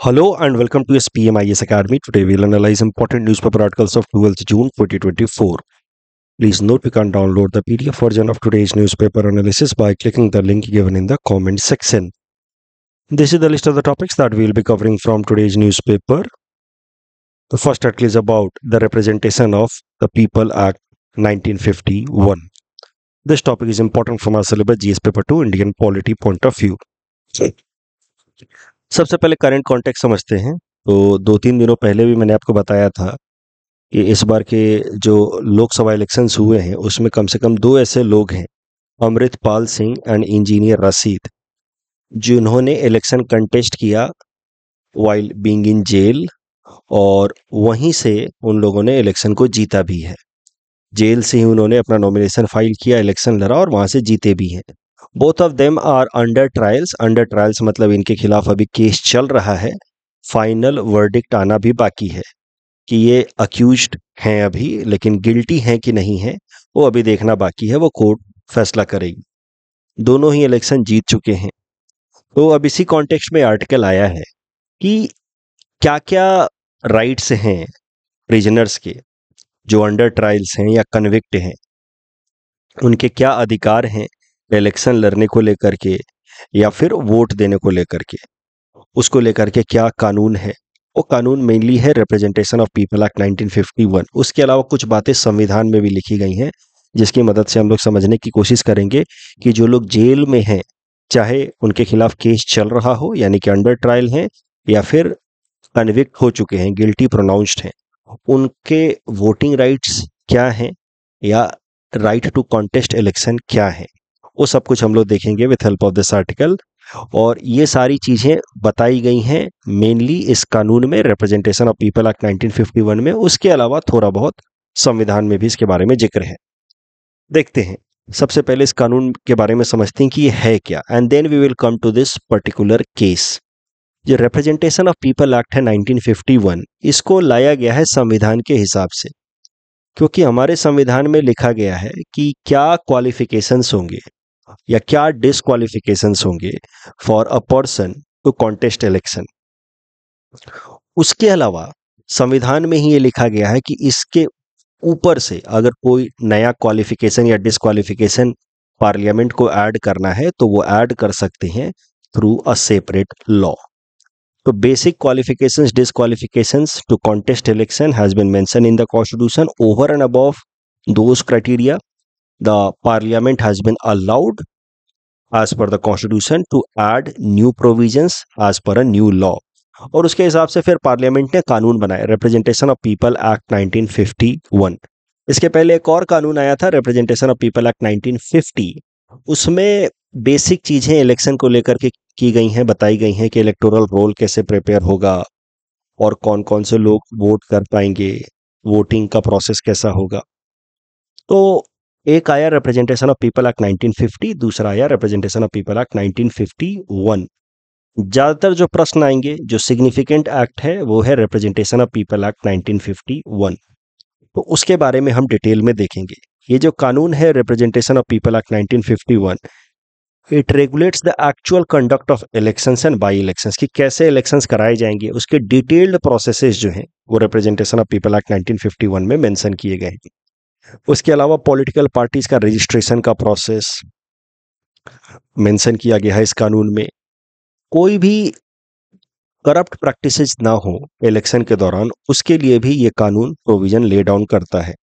Hello and welcome to SPMIS Academy. Today we'll analyze important newspaper articles of 12th June 2024. Please note we can download the PDF version of today's newspaper analysis by clicking the link given in the comment section. This is the list of the topics that we'll be covering from today's newspaper. The first article is about the Representation of the People Act 1951. This topic is important from our syllabus GS paper 2 Indian polity point of view. सबसे पहले current context समझते हैं। तो 2-3 दिनों पहले भी मैंने आपको बताया था कि इस बार के जो लोकसभा इलेक्शंस हुए हैं उसमें कम से कम 2 ऐसे लोग हैं, अमृतपाल सिंह एंड इंजीनियर रशीद, जिन्होंने इलेक्शन कंटेस्ट किया वाइल बीइंग इन जेल, और वहीं से उन लोगों ने इलेक्शन को जीता भी है। जेल से ही उन्होंने अपना नॉमिनेशन फाइल किया, इलेक्शन लड़ा और वहां से जीते भी हैं। Both of them are under trials. Under trials मतलब इनके खिलाफ अभी केस चल रहा है, फाइनल वर्डिक्ट आना भी बाकी है कि ये अक्यूज्ड हैं अभी, लेकिन गिल्टी हैं कि नहीं है वो अभी देखना बाकी है, वो कोर्ट फैसला करेगी। दोनों ही इलेक्शन जीत चुके हैं। तो अब इसी कॉन्टेक्स्ट में आर्टिकल आया है कि क्या क्या राइट्स हैं प्रिजनर्स के जो अंडर ट्रायल्स हैं या कन्विक्ट हैं, उनके क्या अधिकार हैं इलेक्शन लड़ने को लेकर के या फिर वोट देने को लेकर के, उसको लेकर के क्या कानून है। वो कानून मेनली है रिप्रेजेंटेशन ऑफ पीपल एक्ट 1951। उसके अलावा कुछ बातें संविधान में भी लिखी गई हैं जिसकी मदद से हम लोग समझने की कोशिश करेंगे कि जो लोग जेल में हैं, चाहे उनके खिलाफ केस चल रहा हो यानी कि अंडर ट्रायल हैं या फिर कन्विक्ट हो चुके हैं, गिल्टी प्रोनाउंस्ड हैं, उनके वोटिंग राइट्स क्या हैं या राइट टू कॉन्टेस्ट इलेक्शन क्या है, वो सब कुछ हम लोग देखेंगे with help of this article. और ये सारी चीजें बताई गई हैं मेनली इस कानून में, रिप्रेजेंटेशन ऑफ पीपल एक्ट 1951 में। उसके अलावा थोड़ा बहुत संविधान में भी इसके बारे में जिक्र है। देखते हैं, सबसे पहले इस कानून के बारे में समझते हैं कि ये है क्या, and then we will come to this particular case. जो रिप्रेजेंटेशन ऑफ पीपल एक्ट है 1951, इसको लाया गया है संविधान के हिसाब से, क्योंकि हमारे संविधान में लिखा गया है कि क्या क्वालिफिकेशंस होंगे या क्या डिसक्वालिफिकेशंस होंगे for a person to contest election. उसके अलावा संविधान में ही ये लिखा गया है कि इसके ऊपर से अगर कोई नया क्वालिफिकेशन या डिसक्वालिफिकेशन पार्लियामेंट को ऐड करना है तो वो ऐड कर सकते हैं थ्रू अ सेपरेट लॉ। तो basic qualifications, disqualifications to contest election has been mention in the constitution. Over and above those criteria, the parliament has been allowed as per the constitution to add new provisions as per a new law। और उसके हिसाब से फिर parliament ने कानून बनाया, representation of people act 1951। इसके पहले एक और कानून आया था, रिप्रेजेंटेशन ऑफ पीपल एक्ट 1950। उसमें बेसिक चीजें इलेक्शन को लेकर के की गई हैं, बताई गई हैं कि इलेक्टोरल रोल कैसे प्रिपेयर होगा और कौन कौन से लोग वोट कर पाएंगे, वोटिंग का प्रोसेस कैसा होगा। तो एक आया रिप्रेजेंटेशन ऑफ पीपल एक्ट 1950, दूसरा आया रिप्रेजेंटेशन ऑफ पीपल एक्ट 1951। ज्यादातर जो प्रश्न आएंगे, जो सिग्निफिकेंट एक्ट है, वो है रिप्रेजेंटेशन ऑफ पीपल एक्ट 1951। तो उसके बारे में हम डिटेल में देखेंगे। ये जो कानून है representation of people act 1951, it regulates the actual conduct of elections and by elections, कि कैसे इलेक्शंस कराए जाएंगे, उसके डिटेल्ड प्रोसेसेस जो हैं वो रिप्रेजेंटेशन ऑफ पीपल एक्ट 1951 में मेंशन किए गए हैं। उसके अलावा पॉलिटिकल पार्टीज का रजिस्ट्रेशन का प्रोसेस मेंशन किया गया है इस कानून में। कोई भी करप्ट प्रैक्टिसेस ना हो इलेक्शन के दौरान, उसके लिए भी ये कानून प्रोविजन ले डाउन करता है।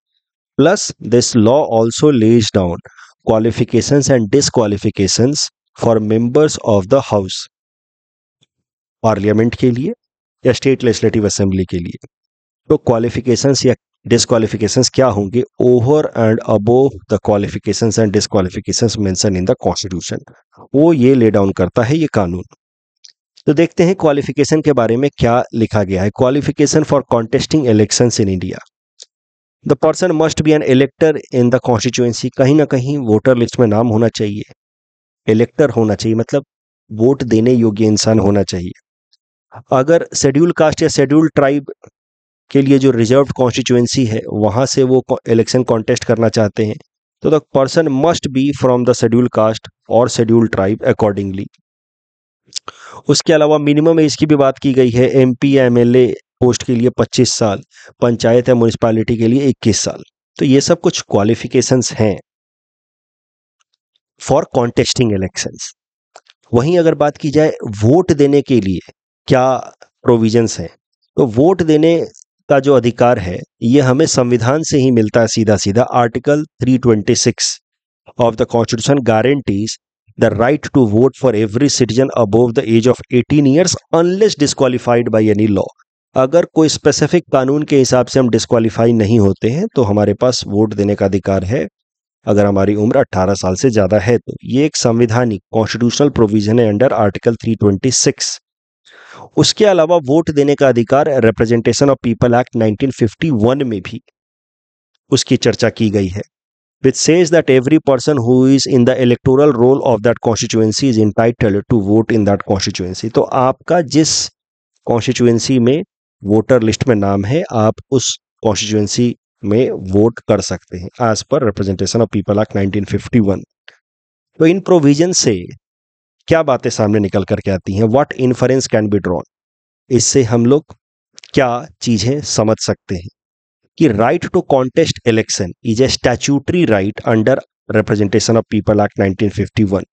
Plus this law also lays down qualifications and disqualifications for members of the house, parliament के लिए या स्टेट लेजिस्लेटिव असेंबली के लिए। तो क्वालिफिकेशंस या डिसक्वालिफिकेशंस क्या होंगे over and above the qualifications and disqualifications mention in the constitution, वो ये ले डाउन करता है ये कानून। तो देखते हैं क्वालिफिकेशन के बारे में क्या लिखा गया है। Qualification for contesting elections in India, the person must be an elector in the constituency. कहीं ना कहीं वोटर लिस्ट में नाम होना चाहिए, इलेक्टर होना चाहिए, मतलब वोट देने योग्य इंसान होना चाहिए। अगर शेड्यूल कास्ट या शेड्यूल ट्राइब के लिए जो रिजर्व्ड कॉन्स्टिट्यूएंसी है वहां से वो इलेक्शन कॉन्टेस्ट करना चाहते हैं तो the person must B from the schedule caste और शेड्यूल ट्राइब अकॉर्डिंगली। उसके अलावा मिनिमम एज की भी बात की गई है। एमपी या एमएलए पोस्ट के लिए 25 साल, पंचायत या म्युनिसिपैलिटी के लिए 21 साल। तो ये सब कुछ क्वालिफिकेशंस हैं फॉर कॉन्टेस्टिंग इलेक्शंस। वहीं अगर बात की जाए वोट देने के लिए क्या प्रोविजंस हैं, तो वोट देने का जो अधिकार है ये हमें संविधान से ही मिलता है सीधा सीधा। Article 326 of the Constitution guarantees the right to vote for every citizen above the age of 18 years unless disqualified by any law। अगर कोई स्पेसिफिक कानून के हिसाब से हम डिस्क्वालीफाई नहीं होते हैं तो हमारे पास वोट देने का अधिकार है, अगर हमारी उम्र 18 साल से ज्यादा है तो। ये एक संवैधानिक कॉन्स्टिट्यूशनल प्रोविजन है अंडर आर्टिकल 326। उसके अलावा वोट देने का अधिकार रिप्रेजेंटेशन ऑफ पीपल एक्ट 1951 में भी उसकी चर्चा की गई है, which says that every person who is in the electoral roll of that constituency is entitled to vote in that constituency। तो आपका जिस कॉन्स्टिट्यूएंसी में वोटर लिस्ट में नाम है आप उस कॉन्स्टिट्यूएंसी में वोट कर सकते हैं as per representation of people act 1951। तो इन प्रोविजन से क्या बातें सामने निकल करके आती हैं, what inference can be drawn, इससे हम लोग क्या चीजें समझ सकते हैं कि right to contest election is a statutory right under representation of people act 1951,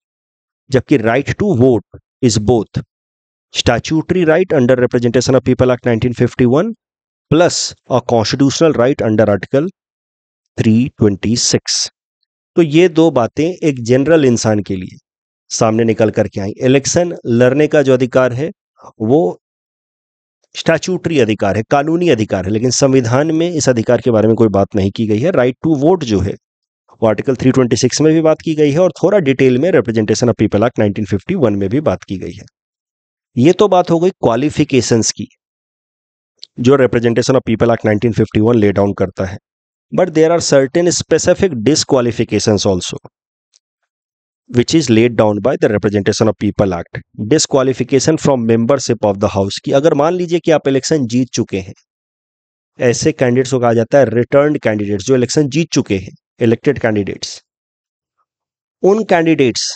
जबकि right to vote is both statutory right under representation of people act 1951 plus a constitutional right under article 326। तो ये दो बातें एक general इंसान के लिए सामने निकल करके आई। इलेक्शन लड़ने का जो अधिकार है वो स्टैट्यूटरी अधिकार है, कानूनी अधिकार है, लेकिन संविधान में इस अधिकार के बारे में कोई बात नहीं की गई है। राइट टू वोट जो है वो आर्टिकल 326 में भी बात की गई है और थोड़ा डिटेल में रिप्रेजेंटेशन ऑफ पीपल एक्ट 1951 में भी बात की गई है। ये तो बात हो गई क्वालिफिकेशंस की जो रिप्रेजेंटेशन ऑफ पीपल एक्ट 1951 ले डाउन करता है। But there are certain specific disqualifications also which is laid down by the representation of people act। disqualification from membership of the house की अगर मान लीजिए कि आप इलेक्शन जीत चुके हैं, ऐसे कैंडिडेट्स को कहा जाता है रिटर्न्ड कैंडिडेट्स, जो इलेक्शन जीत चुके हैं, इलेक्टेड कैंडिडेट्स। उन कैंडिडेट्स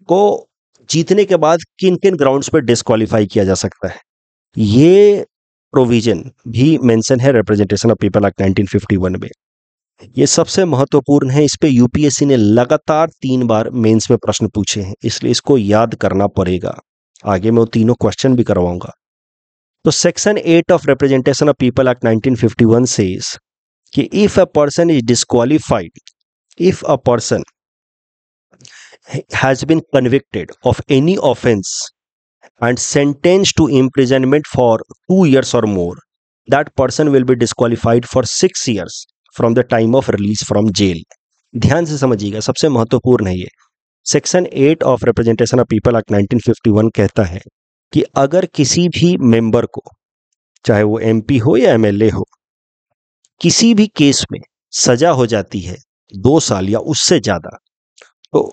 को जीतने के बाद किन किन ग्राउंड्स पर डिस्क्वालीफाई किया जा सकता है, ये प्रोविजन भी मेंशन है रिप्रेजेंटेशन ऑफ पीपल एक्ट 1951 में। ये सबसे महत्वपूर्ण है, इस पे यूपीएससी ने लगातार 3 बार मेंस में प्रश्न पूछे हैं, इसलिए इसको याद करना पड़ेगा। आगे मैं वो तीनों क्वेश्चन भी करवाऊंगा। तो section 8 of representation of people act 1951 says कि if a person is disqualified, if a person has been convicted of any offence and sentenced to imprisonment for 2 years or more, that person will be disqualified for 6 years from the time of release from jail। ध्यान से समझिएगा, सबसे महत्वपूर्ण है ये। Section 8 of representation of people act 1951 कहता है कि अगर किसी भी मेंबर को, चाहे वो एमपी हो या एमएलए हो, किसी भी केस में सजा हो जाती है 2 साल या उससे ज्यादा, तो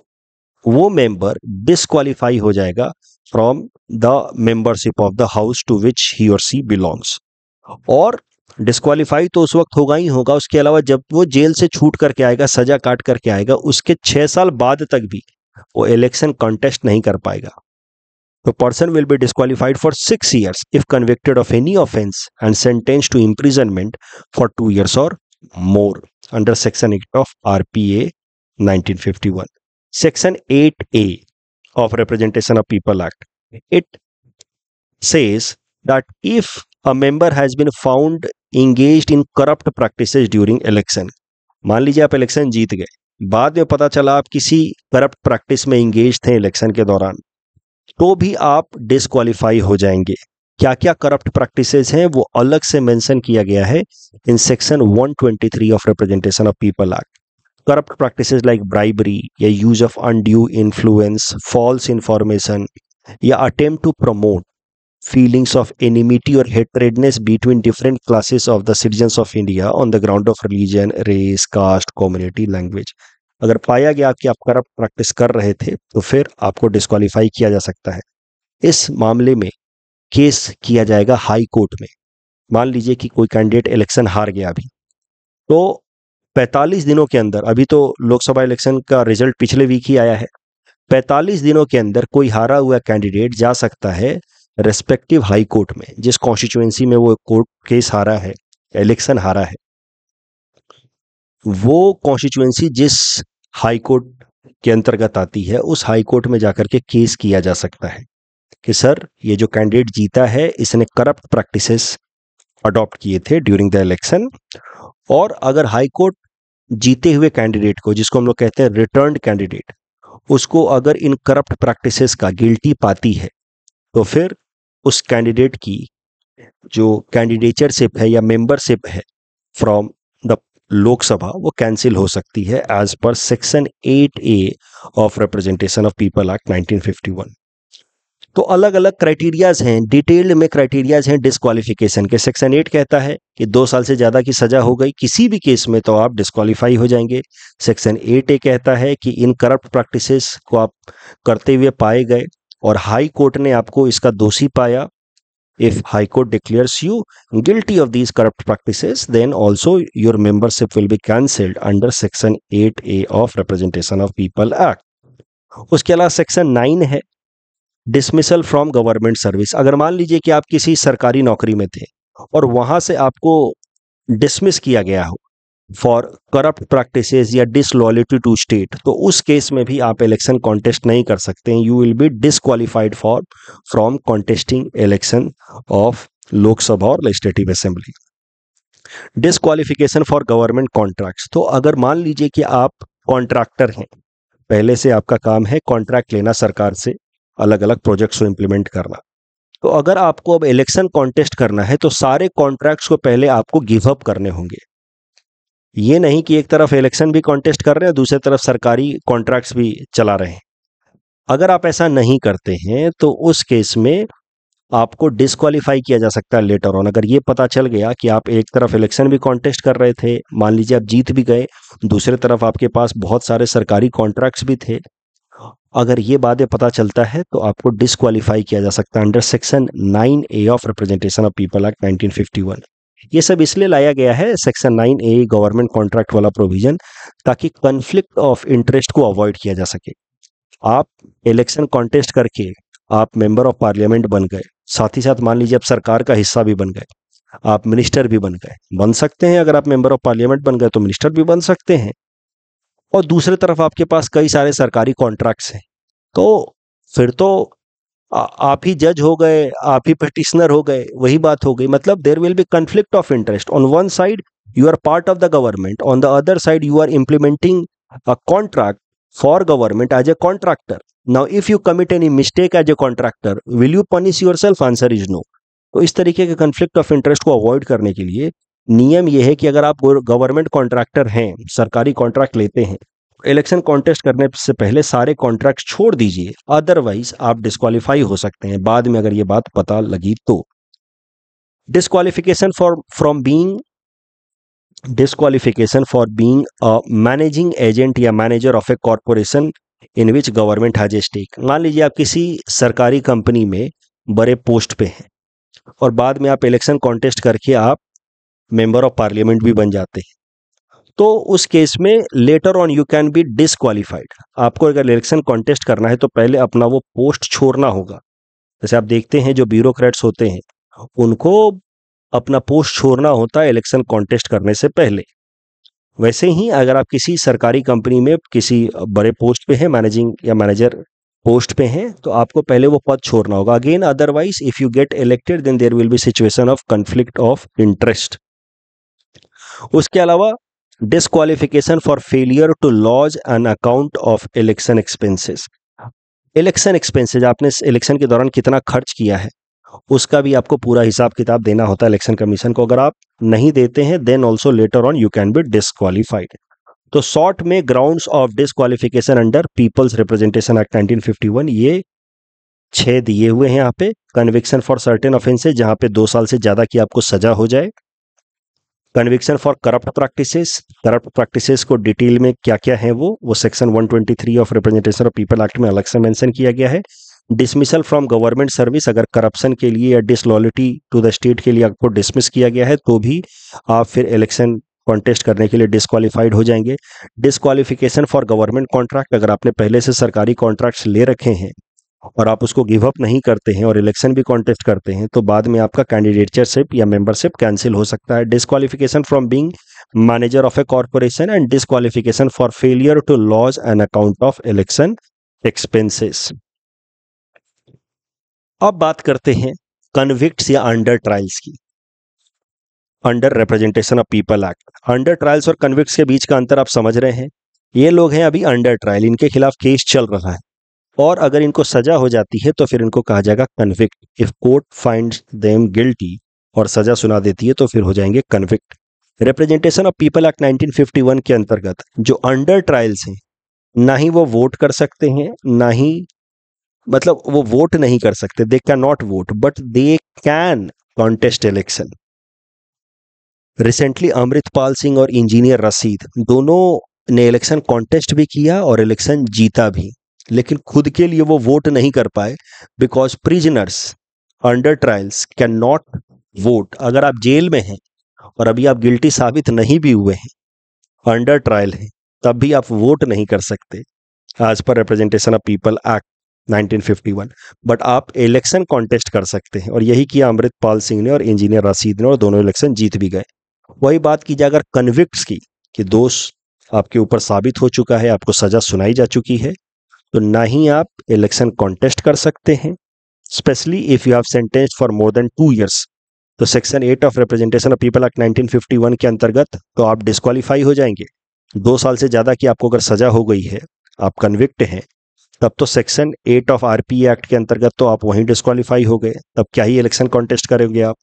वो मेंबर डिस्क्वालीफाई हो जाएगा from the membership of the house to which he or she belongs. और डिस्क्वालीफाई तो उस वक्त होगा ही होगा, उसके अलावा जब वो जेल से छूट करके आएगा, सजा काट करके आएगा, उसके 6 साल बाद तक भी वो इलेक्शन कॉन्टेस्ट नहीं कर पाएगा। तो person will be disqualified for 6 years if convicted of any offence and sentenced to imprisonment for 2 years और more under section 8 of RPA 1951। Section 8A of Representation of People Act, it says that if a member has been found engaged in corrupt practices during election, मान लीजिए आप election जीत गए, बाद में पता चला आप किसी करप्ट प्रैक्टिस में इंगेज थे इलेक्शन के दौरान, तो भी आप डिस्क्वालीफाई हो जाएंगे। क्या क्या करप्ट प्रैक्टिसेस हैं वो अलग से मेंशन किया गया है in section 123 of representation of people act. corrupt practices like bribery या use of undue influence, false information या attempt to promote feelings of enmity or hatredness between different classes of the citizens of India on the ground of religion, race, caste, community, language। अगर पाया गया कि आप corrupt practice कर रहे थे तो फिर आपको डिस्क्वालीफाई किया जा सकता है। इस मामले में केस किया जाएगा हाई कोर्ट में। मान लीजिए कि कोई कैंडिडेट इलेक्शन हार गया अभी, तो 45 दिनों के अंदर, अभी तो लोकसभा इलेक्शन का रिजल्ट पिछले वीक ही आया है, 45 दिनों के अंदर कोई हारा हुआ कैंडिडेट जा सकता है रेस्पेक्टिव हाई कोर्ट में, जिस कॉन्स्टिट्यूएंसी में वो कोर्ट केस हारा है, इलेक्शन हारा है, वो कॉन्स्टिट्यूएंसी जिस हाई कोर्ट के अंतर्गत आती है, उस हाई कोर्ट में जाकर के केस किया जा सकता है कि सर ये जो कैंडिडेट जीता है इसने करप्ट प्रैक्टिसेस अडॉप्ट किए थे ड्यूरिंग द इलेक्शन। और अगर हाई कोर्ट जीते हुए कैंडिडेट को, जिसको हम लोग कहते हैं रिटर्न्ड कैंडिडेट, उसको अगर इन करप्ट प्रैक्टिसेस का गिल्टी पाती है तो फिर उस कैंडिडेट की जो कैंडिडेचरशिप है या मेंबरशिप है फ्रॉम द लोकसभा वो कैंसिल हो सकती है as per section 8A of representation of people act 1951। तो अलग अलग क्राइटेरियाज हैं, डिटेल्ड में क्राइटेरियाज हैं डिस्क्वालिफिकेशन के। सेक्शन 8 कहता है कि 2 साल से ज्यादा की सजा हो गई किसी भी केस में तो आप डिस्क्वालीफाई हो जाएंगे। सेक्शन 8A कहता है कि इन करप्ट प्रैक्टिसेस को आप करते हुए पाए गए और हाई कोर्ट ने आपको इसका दोषी पाया, if high court declares you guilty of these corrupt practices, then also your membership will be cancelled under section 8A of representation of people act। उसके अलावा सेक्शन 9 है डिसमिसल फ्रॉम गवर्नमेंट सर्विस। अगर मान लीजिए कि आप किसी सरकारी नौकरी में थे और वहां से आपको डिसमिस किया गया हो फॉर करप्ट प्रैक्टिसेस या डिसलॉयल्टी टू स्टेट, तो उस केस में भी आप इलेक्शन कॉन्टेस्ट नहीं कर सकते हैं। You will be disqualified for from contesting election of Lok Sabha और legislative assembly. Disqualification for government contracts, तो अगर मान लीजिए कि आप कॉन्ट्रैक्टर हैं, पहले से आपका काम है कॉन्ट्रैक्ट लेना सरकार से, अलग अलग प्रोजेक्ट्स को इंप्लीमेंट करना, तो अगर आपको अब इलेक्शन कॉन्टेस्ट करना है तो सारे कॉन्ट्रैक्ट्स को पहले आपको गिव अप करने होंगे। ये नहीं कि एक तरफ इलेक्शन भी कॉन्टेस्ट कर रहे हैं, दूसरी तरफ सरकारी कॉन्ट्रैक्ट्स भी चला रहे हैं। अगर आप ऐसा नहीं करते हैं तो उस केस में आपको डिस्क्वालीफाई किया जा सकता है लेटर ऑन। अगर ये पता चल गया कि आप एक तरफ इलेक्शन भी कॉन्टेस्ट कर रहे थे, मान लीजिए आप जीत भी गए, दूसरी तरफ आपके पास बहुत सारे सरकारी कॉन्ट्रैक्ट्स भी थे, अगर ये बातें पता चलता है तो आपको डिस्क्वालीफाई किया जा सकता है under section 9A of representation of people act 1951। ये सब इसलिए लाया गया है सेक्शन 9A गवर्नमेंट कॉन्ट्रैक्ट वाला प्रोविजन, ताकि कॉन्फ्लिक्ट ऑफ इंटरेस्ट को अवॉइड किया जा सके। आप इलेक्शन कॉन्टेस्ट करके आप मेंबर ऑफ पार्लियामेंट बन गए, साथ ही साथ मान लीजिए आप सरकार का हिस्सा भी बन गए, आप मिनिस्टर भी बन गए, बन सकते हैं। अगर आप मेंबर ऑफ पार्लियामेंट बन गए तो मिनिस्टर भी बन सकते हैं, और दूसरी तरफ आपके पास कई सारे सरकारी कॉन्ट्रैक्ट्स हैं, तो फिर तो आप ही जज हो गए, आप ही पिटिशनर हो गए, वही बात हो गई। मतलब there will be conflict of interest. On one side you are part of the government, on the other side you are implementing a contract for government as a contractor. Now if you commit any mistake as a contractor, will you punish yourself? Answer is no. तो इस तरीके के conflict of interest को avoid करने के लिए नियम यह है कि अगर आप गवर्नमेंट कॉन्ट्रैक्टर हैं, सरकारी कॉन्ट्रैक्ट लेते हैं, इलेक्शन कॉन्टेस्ट करने से पहले सारे कॉन्ट्रैक्ट छोड़ दीजिए, अदरवाइज आप डिस्क्वालीफाई हो सकते हैं बाद में अगर ये बात पता लगी तो। Disqualification for being a managing agent या manager of a corporation in which government has a stake. मान लीजिए आप किसी सरकारी कंपनी में बड़े पोस्ट पे हैं और बाद में आप इलेक्शन कॉन्टेस्ट करके आप मेंबर ऑफ पार्लियामेंट भी बन जाते हैं, तो उस केस में letter on you can be disqualified. आपको अगर इलेक्शन कॉन्टेस्ट करना है तो पहले अपना वो पोस्ट छोड़ना होगा। जैसे आप देखते हैं जो ब्यूरोक्रेट्स होते हैं उनको अपना पोस्ट छोड़ना होता है इलेक्शन कॉन्टेस्ट करने से पहले। वैसे ही अगर आप किसी सरकारी कंपनी में किसी बड़े पोस्ट पे हैं, मैनेजिंग या मैनेजर पोस्ट पे हैं, तो आपको पहले वो पद छोड़ना होगा। Again otherwise if you get elected then there will be situation of conflict of interest. उसके अलावा disqualification for failure to lodge an account of election expenses. Election expenses, आपने इलेक्शन के दौरान कितना खर्च किया है उसका भी आपको पूरा हिसाब किताब देना होता है इलेक्शन कमीशन को। अगर आप नहीं देते हैं then also later on you can be disqualified. तो शॉर्ट में grounds of disqualification under people's representation act 1951 ये 6 दिए हुए हैं यहाँ पे। कन्विक्शन फॉर सर्टेन ऑफेंसेस, जहाँ पे 2 साल से ज्यादा की आपको सजा हो जाए। कन्विक्शन फॉर करप्ट प्रैक्टिसेस को डिटेल में क्या क्या है वो section 123 of representation of people act में अलग से मेंशन किया गया है। डिसमिसल फ्रॉम गवर्नमेंट सर्विस, अगर करप्शन के लिए या डिसलॉयल्टी टू द स्टेट के लिए आपको डिसमिस किया गया है तो भी आप फिर इलेक्शन कॉन्टेस्ट करने के लिए डिस्क्वालीफाइड हो जाएंगे। डिस्क्वालिफिकेशन फॉर गवर्नमेंट कॉन्ट्रैक्ट, अगर आपने पहले से सरकारी कॉन्ट्रैक्ट्स ले रखे हैं और आप उसको गिव अप नहीं करते हैं और इलेक्शन भी कॉन्टेस्ट करते हैं तो बाद में आपका कैंडिडेटशिप या मेंबरशिप कैंसिल हो सकता है। Disqualification from being manager of a corporation and disqualification for failure to lodge an account of election expenses. अब बात करते हैं कन्विक्ट्स या अंडर ट्रायल्स की। Under representation of people act, undertrials और कन्विक्ट्स के बीच का अंतर आप समझ रहे हैं। ये लोग हैं अभी अंडर ट्रायल, इनके खिलाफ केस चल रहा है और अगर इनको सजा हो जाती है तो फिर इनको कहा जाएगा convict. If court finds them guilty और सजा सुना देती है तो फिर हो जाएंगे convict. Representation of people act 1951 के अंतर्गत जो अंडर ट्रायल्स हैं, ना ही वो वोट कर सकते हैं, ना ही मतलब वो वोट नहीं कर सकते, they can not vote but they can contest election. Recently Amritpal Singh और इंजीनियर रशीद दोनों ने इलेक्शन कॉन्टेस्ट भी किया और इलेक्शन जीता भी, लेकिन खुद के लिए वो वोट नहीं कर पाए because prisoners under trials can not vote. अगर आप जेल में हैं और अभी आप गिल्टी साबित नहीं भी हुए हैं, अंडर ट्रायल है, तब भी आप वोट नहीं कर सकते as per representation of people act 1951, but आप इलेक्शन कॉन्टेस्ट कर सकते हैं और यही किया अमृतपाल सिंह ने और इंजीनियर रशीद ने और दोनों इलेक्शन जीत भी गए। वही बात की जाए अगर कन्विक्ट्स की, कि दोष आपके ऊपर साबित हो चुका है, आपको सजा सुनाई जा चुकी है, तो ना ही आप इलेक्शन कॉन्टेस्ट कर सकते हैं, specially if you have sentenced for more than 2 years। तो section 8 of representation of people act 1951 के अंतर्गत तो आप डिस्क्वालीफाई हो जाएंगे। 2 साल से ज्यादा की आपको अगर सजा हो गई है, आप कन्विक्ट हैं, तब तो सेक्शन 8 ऑफ आरपी एक्ट के अंतर्गत तो आप वहीं डिस्क्वालीफाई हो गए, तब क्या ही इलेक्शन कॉन्टेस्ट करेंगे आप।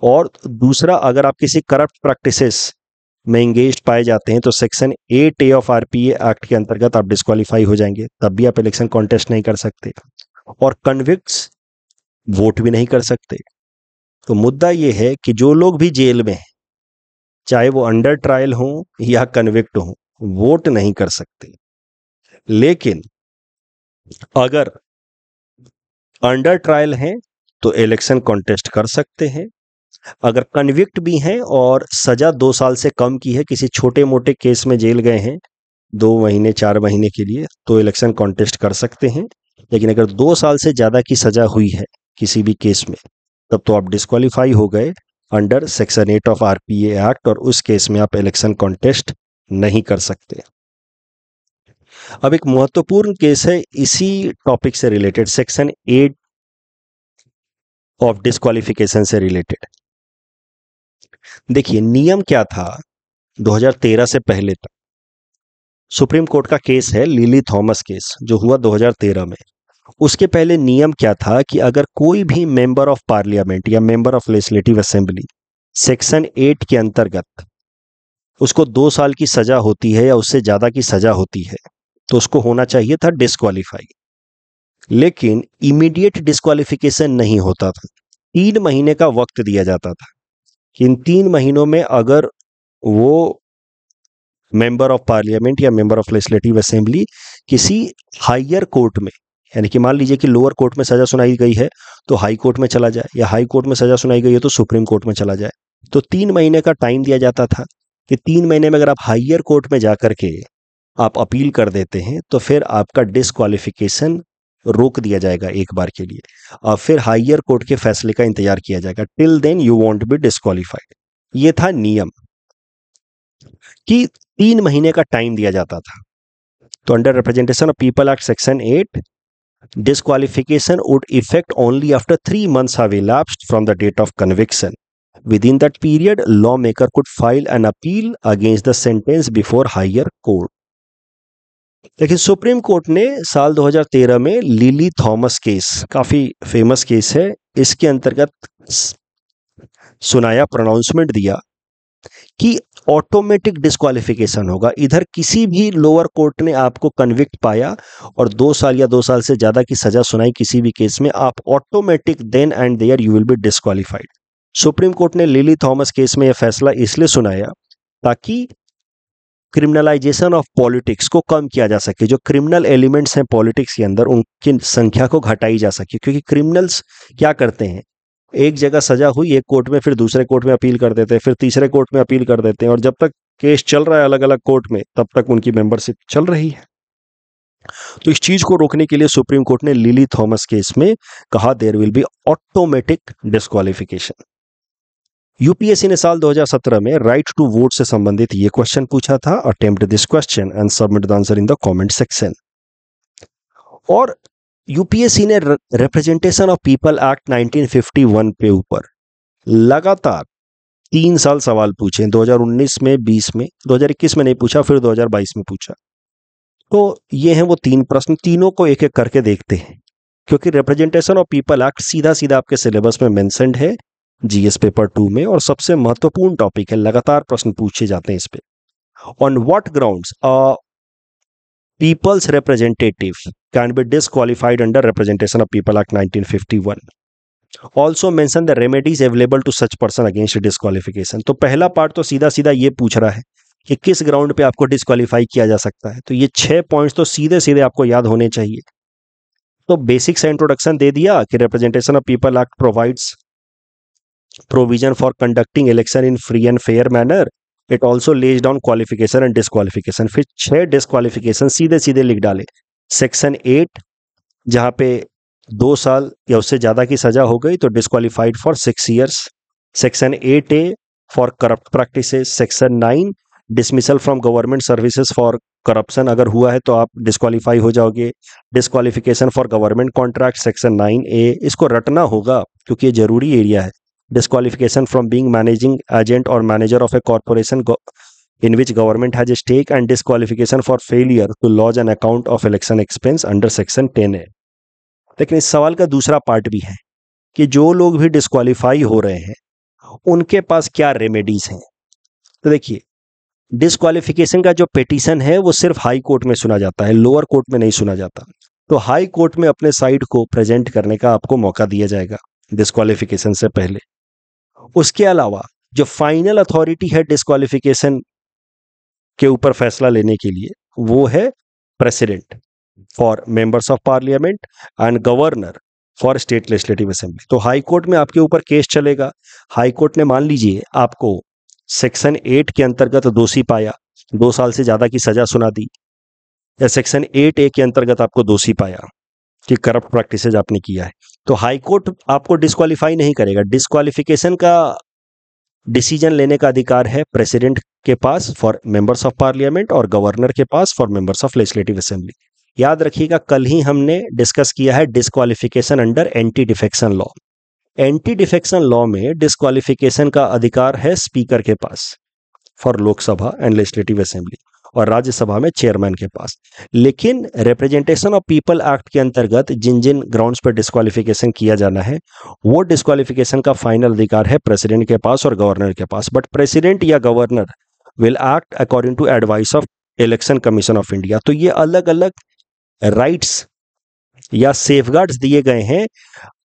और दूसरा, अगर आप किसी करप्ट प्रैक्टिसेस में इंगेज पाए जाते हैं तो section 8A of RPA act के अंतर्गत आप डिस्क्वालीफाई हो जाएंगे, तब भी आप इलेक्शन कॉन्टेस्ट नहीं कर सकते और कन्विक्ट्स वोट भी नहीं कर सकते। तो मुद्दा यह है कि जो लोग भी जेल में हैं, चाहे वो अंडर ट्रायल हो या कन्विक्ट हो, वोट नहीं कर सकते। लेकिन अगर अंडर ट्रायल हैं तो इलेक्शन कॉन्टेस्ट कर सकते हैं। अगर कन्विक्ट भी हैं और सजा 2 साल से कम की है, किसी छोटे मोटे केस में जेल गए हैं 2 महीने 4 महीने के लिए, तो इलेक्शन कॉन्टेस्ट कर सकते हैं। लेकिन अगर 2 साल से ज्यादा की सजा हुई है किसी भी केस में, तब तो आप डिस्क्वालीफाई हो गए under section 8 of RPA act और उस केस में आप इलेक्शन कॉन्टेस्ट नहीं कर सकते। अब एक महत्वपूर्ण केस है इसी टॉपिक से रिलेटेड, सेक्शन 8 ऑफ डिस्क्वालिफिकेशन से रिलेटेड। देखिए नियम क्या था 2013 से पहले तक। सुप्रीम कोर्ट का केस है लिली थॉमस केस जो हुआ 2013 में। उसके पहले नियम क्या था कि अगर कोई भी मेंबर ऑफ पार्लियामेंट या member of legislative assembly section 8 के अंतर्गत उसको 2 साल की सजा होती है या उससे ज्यादा की सजा होती है, तो उसको होना चाहिए था डिस्क्वालीफाई। लेकिन इमीडिएट डिस्क्वालिफिकेशन नहीं होता था, 3 महीने का वक्त दिया जाता था कि इन 3 महीनों में अगर वो मेंबर ऑफ पार्लियामेंट या मेंबर ऑफ लेजिस्लेटिव असेंबली किसी हायर कोर्ट में, यानी कि मान लीजिए कि लोअर कोर्ट में सजा सुनाई गई है तो हाई कोर्ट में चला जाए, या हाई कोर्ट में सजा सुनाई गई है तो सुप्रीम कोर्ट में चला जाए, तो 3 महीने का टाइम दिया जाता था कि 3 महीने में अगर आप हायर कोर्ट में जाकर के आप अपील कर देते हैं तो फिर आपका डिस्क्वालिफिकेशन रोक दिया जाएगा एक बार के लिए, और फिर हायर कोर्ट के फैसले का इंतजार किया जाएगा। Till then you won't be disqualified. ये था नियम कि 3 महीने का टाइम दिया जाता था। तो under representation of people act section 8, disqualification would effect only after 3 months have elapsed from the date of conviction. Within that period, lawmaker could file an appeal against the sentence before higher court. लेकिन supreme court ने साल 2013 में lily Thomas case, काफी famous case है, इसके अंतर्गत सुनाया, pronouncement दिया कि ऑटोमेटिक डिस्क्वालिफिकेशन होगा। इधर किसी भी लोअर कोर्ट ने आपको कन्विक्ट पाया और 2 साल या 2 साल से ज्यादा की सजा सुनाई किसी भी केस में, आप automatic then and there you will be disqualified. Supreme court ने लिली थॉमस केस में यह फैसला इसलिए सुनाया ताकि क्रिमिनलाइजेशन ऑफ पॉलिटिक्स को कम किया जा सके। जो क्रिमिनल एलिमेंट्स हैं पॉलिटिक्स के अंदर, उनकी संख्या को घटाई जा सके, क्योंकि क्रिमिनल्स क्या करते हैं, एक जगह सजा हुई एक कोर्ट में, फिर दूसरे कोर्ट में अपील कर देते हैं, फिर तीसरे कोर्ट में अपील कर देते हैं, और जब तक केस चल रहा है अलग अलग कोर्ट में तब तक उनकी मेंबरशिप चल रही है। तो इस चीज को रोकने के लिए सुप्रीम कोर्ट ने लिली थॉमस केस में कहा there will be automatic disqualification. UPSC ने साल 2017 में राइट टू वोट से संबंधित ये क्वेश्चन पूछा था। Attempt this question and submit the answer in the comment section. और यूपीएससी ने रिप्रेजेंटेशन ऑफ पीपल एक्ट 1951 पे ऊपर लगातार 3 साल सवाल पूछे, 2019 में, 20 में, 2021 में नहीं पूछा, फिर 2022 में पूछा। तो ये हैं वो 3 प्रश्न, तीनों को एक एक करके देखते हैं, क्योंकि रिप्रेजेंटेशन ऑफ पीपल एक्ट सीधा सीधा आपके सिलेबस में मेंशन्ड है जीएस पेपर 2 में, और सबसे महत्वपूर्ण टॉपिक है, लगातार प्रश्न पूछे जाते हैं इस पे। On what grounds people's representative can be disqualified under representation of people act 1951। Also mention the remedies available to such person against disqualification. तो पहला पार्ट तो सीधा सीधा ये पूछ रहा है कि किस ग्राउंड पे आपको डिस्क्वालीफाई किया जा सकता है। तो ये 6 पॉइंट्स तो सीधे सीधे आपको याद होने चाहिए। तो बेसिक सा इंट्रोडक्शन दे दिया कि representation of people act provides provision for conducting election in free and fair manner. It also lays down qualification and disqualification. फिर 6 डिस्क्वालिफिकेशन सीधे सीधे लिख डाले। सेक्शन 8 जहां पे 2 साल या उससे ज्यादा की सजा हो गई तो disqualified for 6 years. Section 8A for corrupt practices. Section 9 dismissal from government services for corruption, अगर हुआ है तो आप डिस्क्वालीफाई हो जाओगे। Disqualification for government contract section 9A, इसको रटना होगा क्योंकि ये जरूरी एरिया है। Disqualification from being managing agent और manager of a corporation in which government has a stake, and disqualification for failure to lodge an account of election expense under section 10A। लेकिन इस सवाल का दूसरा पार्ट भी है कि जो लोग भी डिस्क्वालीफाई हो रहे हैं उनके पास क्या रेमेडीज हैं। तो देखिए, डिस्क्वालिफिकेशन का जो पिटीशन है वो सिर्फ हाई कोर्ट में सुना जाता है, लोअर कोर्ट में नहीं सुना जाता। तो हाई कोर्ट में अपने साइड को प्रेजेंट करने का आपको मौका दिया जाएगा डिस्क्वालिफिकेशन से पहले। उसके अलावा जो फाइनल अथॉरिटी है डिस्क्वालिफिकेशन के ऊपर फैसला लेने के लिए वो है president for members of parliament and governor for state legislative assembly. तो हाई कोर्ट में आपके ऊपर केस चलेगा। हाई कोर्ट ने मान लीजिए आपको सेक्शन 8 के अंतर्गत दोषी पाया, 2 साल से ज्यादा की सजा सुना दी, या सेक्शन 8A के अंतर्गत आपको दोषी पाया कि करप्ट प्रैक्टिसेज आपने किया है, तो हाई कोर्ट आपको डिस्क्वालीफाई नहीं करेगा। डिस्क्वालिफिकेशन का डिसीजन लेने का अधिकार है प्रेसिडेंट के पास फॉर मेंबर्स ऑफ पार्लियामेंट और गवर्नर के पास for members of legislative assembly. याद रखिएगा, कल ही हमने डिस्कस किया है disqualification under anti defection law. Anti defection law में डिस्क्वालिफिकेशन का अधिकार है स्पीकर के पास for Lok Sabha and legislative assembly, और राज्यसभा में चेयरमैन के पास। लेकिन रिप्रेजेंटेशन ऑफ पीपल एक्ट के अंतर्गत जिन जिन ग्राउंड्स पर डिस्क्वालिफिकेशन किया जाना है वो डिस्क्वालिफिकेशन का फाइनल अधिकार है प्रेसिडेंट के पास और गवर्नर के पास। बट प्रेसिडेंट या governor will act according to advice of election commission of India. तो ये अलग अलग राइट्स या सेफगार्ड्स दिए गए हैं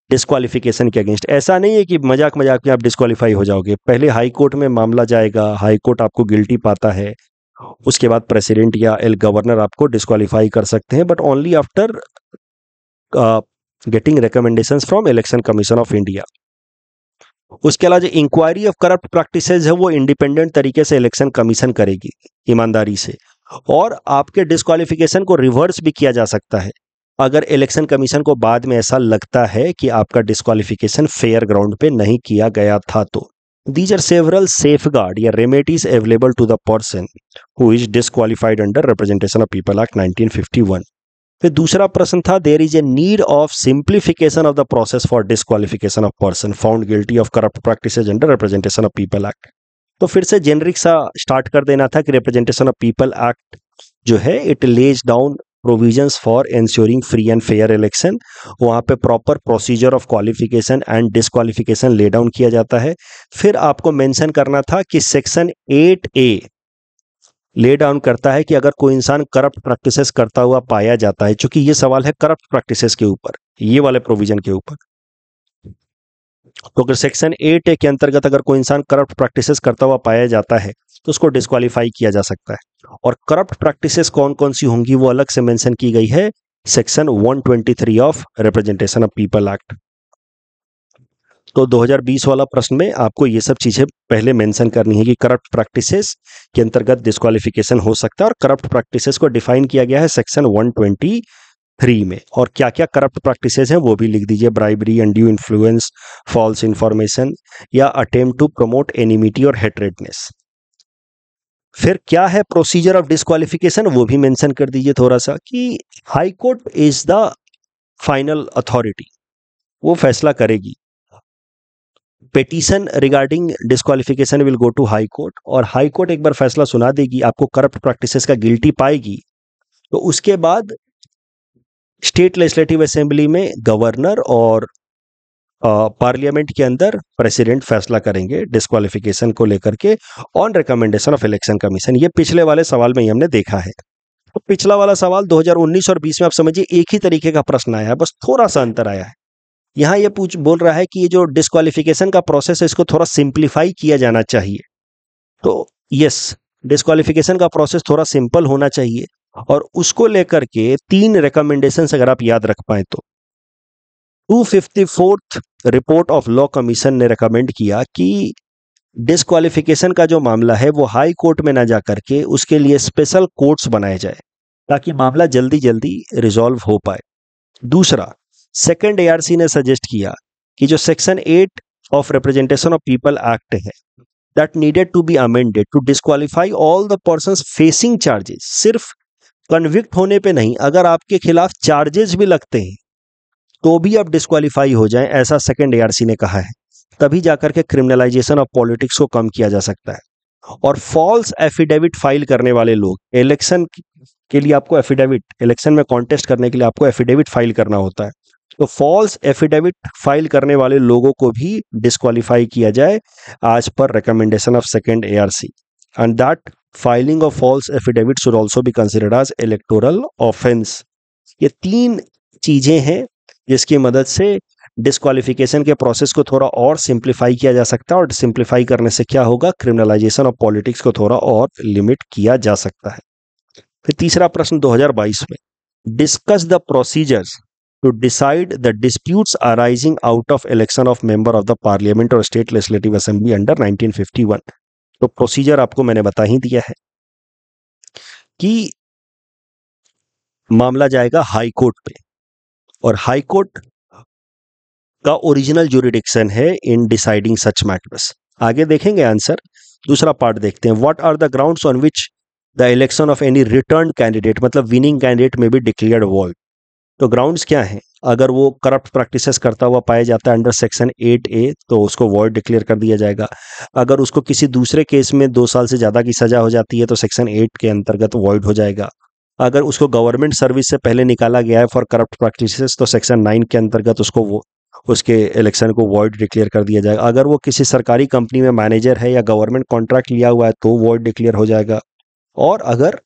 डिस्क्वालिफिकेशन के अगेंस्ट। ऐसा नहीं है कि मजाक मजाक में आप डिस्क्वालीफाई हो जाओगे। पहले हाई कोर्ट में मामला जाएगा, हाई कोर्ट आपको गिल्टी पाता है, उसके बाद प्रेसिडेंट या गवर्नर आपको डिस्क्वालीफाई कर सकते हैं, but only after getting recommendations from election commission of India. उसके अलावा जो इंक्वायरी ऑफ करप्ट प्रैक्टिसेस है वो इंडिपेंडेंट तरीके से इलेक्शन कमीशन करेगी ईमानदारी से, और आपके डिस्क्वालिफिकेशन को रिवर्स भी किया जा सकता है अगर इलेक्शन कमीशन को बाद में ऐसा लगता है कि आपका डिस्क्वालिफिकेशन फेयर ग्राउंड पे नहीं किया गया था। तो these are several safeguard या remedies available to the person who is disqualified under representation of people act 1951। फिर दूसरा प्रश्न था there is a need of simplification of the process for disqualification of person found guilty of corrupt practices under representation of people act। तो फिर से generic सा start कर देना था कि रिप्रेजेंटेशन ऑफ पीपल एक्ट जो है it lays down provisions for ensuring free and fair election. वहां पे proper procedure of qualification and disqualification lay down किया जाता है। फिर आपको मेंशन करना था कि सेक्शन 8A ले डाउन करता है कि अगर कोई इंसान करप्ट प्रैक्टिसेस करता हुआ पाया जाता है, चूंकि ये सवाल है करप्ट प्रैक्टिसेस के ऊपर, ये वाले प्रोविजन के ऊपर, तो अगर सेक्शन 8A के अंतर्गत अगर कोई इंसान करप्ट प्रैक्टिसेस करता हुआ पाया जाता है तो उसको डिस्क्वालीफाई किया जा सकता है। और करप्ट प्रैक्टिसेस कौन कौन सी होंगी वो अलग से मेंशन की गई है section 123 of representation of people act. तो 2020 वाला प्रश्न में आपको ये सब चीजें पहले मेंशन करनी है कि करप्ट प्रैक्टिसेस के अंतर्गत डिस्क्वालिफिकेशन हो सकता है, और करप्ट प्रैक्टिसेस को डिफाइन किया गया है सेक्शन 123 में। और क्या क्या करप्ट प्रैक्टिसेस हैं वो भी लिख दीजिए: bribery, undue influence, false information, या अटेम्प्ट टू प्रमोट एनिमिटी और हेट्रेडनेस। फिर क्या है प्रोसीजर ऑफ डिस्क्वालिफिकेशन, वो भी मेंशन कर दीजिए थोड़ा सा, कि high court is the final authority, वो फैसला करेगी। Petition regarding disqualification will go to high court, और हाई कोर्ट एक बार फैसला सुना देगी, आपको करप्ट प्रैक्टिसेस का गिल्टी पाएगी, तो उसके बाद स्टेट लेजिस्लेटिव असेंबली में गवर्नर और पार्लियामेंट के अंदर प्रेसिडेंट फैसला करेंगे डिस्क्वालिफिकेशन को लेकर के on recommendation of election commission. ये पिछले वाले सवाल में ही हमने देखा है। तो पिछला वाला सवाल 2019 और 20 में आप समझिए एक ही तरीके का प्रश्न आया है, बस थोड़ा सा अंतर आया है। यहाँ ये बोल रहा है कि ये जो डिस्क्वालिफिकेशन का प्रोसेस है इसको थोड़ा सिंप्लीफाई किया जाना चाहिए। तो यस, डिस्क्वालिफिकेशन का प्रोसेस थोड़ा सिंपल होना चाहिए, और उसको लेकर के 3 रिकमेंडेशंस अगर आप याद रख पाए तो 254th report of law commission ने रिकमेंड किया कि डिस्क्वालिफिकेशन का जो मामला है वो हाई कोर्ट में ना जाकर के उसके लिए स्पेशल कोर्ट्स बनाए जाए, ताकि मामला जल्दी जल्दी रिजॉल्व हो पाए। दूसरा, सेकंड एआरसी ने सजेस्ट किया कि जो section 8 of representation of people act है, that needed to be amended to disqualify all the persons facing charges. सिर्फ कन्विक्ट होने पे नहीं, अगर आपके खिलाफ चार्जेस भी लगते हैं तो भी आप डिस्क्वालीफाई हो जाएं, ऐसा सेकंड एआरसी ने कहा है। तभी जाकर के क्रिमिनलाइजेशन ऑफ पॉलिटिक्स को कम किया जा सकता है। और फॉल्स एफिडेविट फाइल करने वाले लोग, इलेक्शन के लिए आपको एफिडेविट, इलेक्शन में कॉन्टेस्ट करने के लिए आपको एफिडेविट फाइल करना होता है, तो फॉल्स एफिडेविट फाइल करने वाले लोगों को भी डिस्क्वालीफाई किया जाए as per recommendation of second ARC, and that filing of false affidavit should also be considered as electoral offence. ये 3 चीजें हैं जिसकी मदद से डिस्क्वालिफिकेशन के प्रोसेस को थोड़ा और सिंप्लीफाई किया जा सकता है, और सिंप्लीफाई करने से क्या होगा, क्रिमिनलाइजेशन ऑफ पॉलिटिक्स को थोड़ा और लिमिट किया जा सकता है। फिर तीसरा प्रश्न 2022 में, discuss the procedures to decide the disputes arising out of election of member of the parliament और स्टेट लेजिस्लेटिव असेंबली अंडर 1951। तो प्रोसीजर आपको मैंने बता ही दिया है कि मामला जाएगा हाई कोर्ट पे, और हाई कोर्ट का ओरिजिनल जुरिडिक्शन है इन डिसाइडिंग सच मैटर्स। आगे देखेंगे आंसर। दूसरा पार्ट देखते हैं, what are the grounds on which the election of any return candidate, मतलब विनिंग कैंडिडेट में भी डिक्लेयर्ड वॉइड। तो ग्राउंड्स क्या हैं, अगर वो करप्ट प्रैक्टिसेस करता हुआ पाया जाता है अंडर सेक्शन 8A तो उसको वॉइड डिक्लेयर कर दिया जाएगा। अगर उसको किसी दूसरे केस में 2 साल से ज़्यादा की सजा हो जाती है तो सेक्शन 8 के अंतर्गत वॉइड हो जाएगा। अगर उसको गवर्नमेंट सर्विस से पहले निकाला गया है फॉर करप्ट प्रैक्टिसेस तो सेक्शन 9 के अंतर्गत उसको वो उसके इलेक्शन को वॉइड डिक्लेयर कर दिया जाएगा। अगर वो किसी सरकारी कंपनी में मैनेजर है या गवर्नमेंट कॉन्ट्रैक्ट लिया हुआ है तो वॉइड डिक्लेयर हो जाएगा। और अगर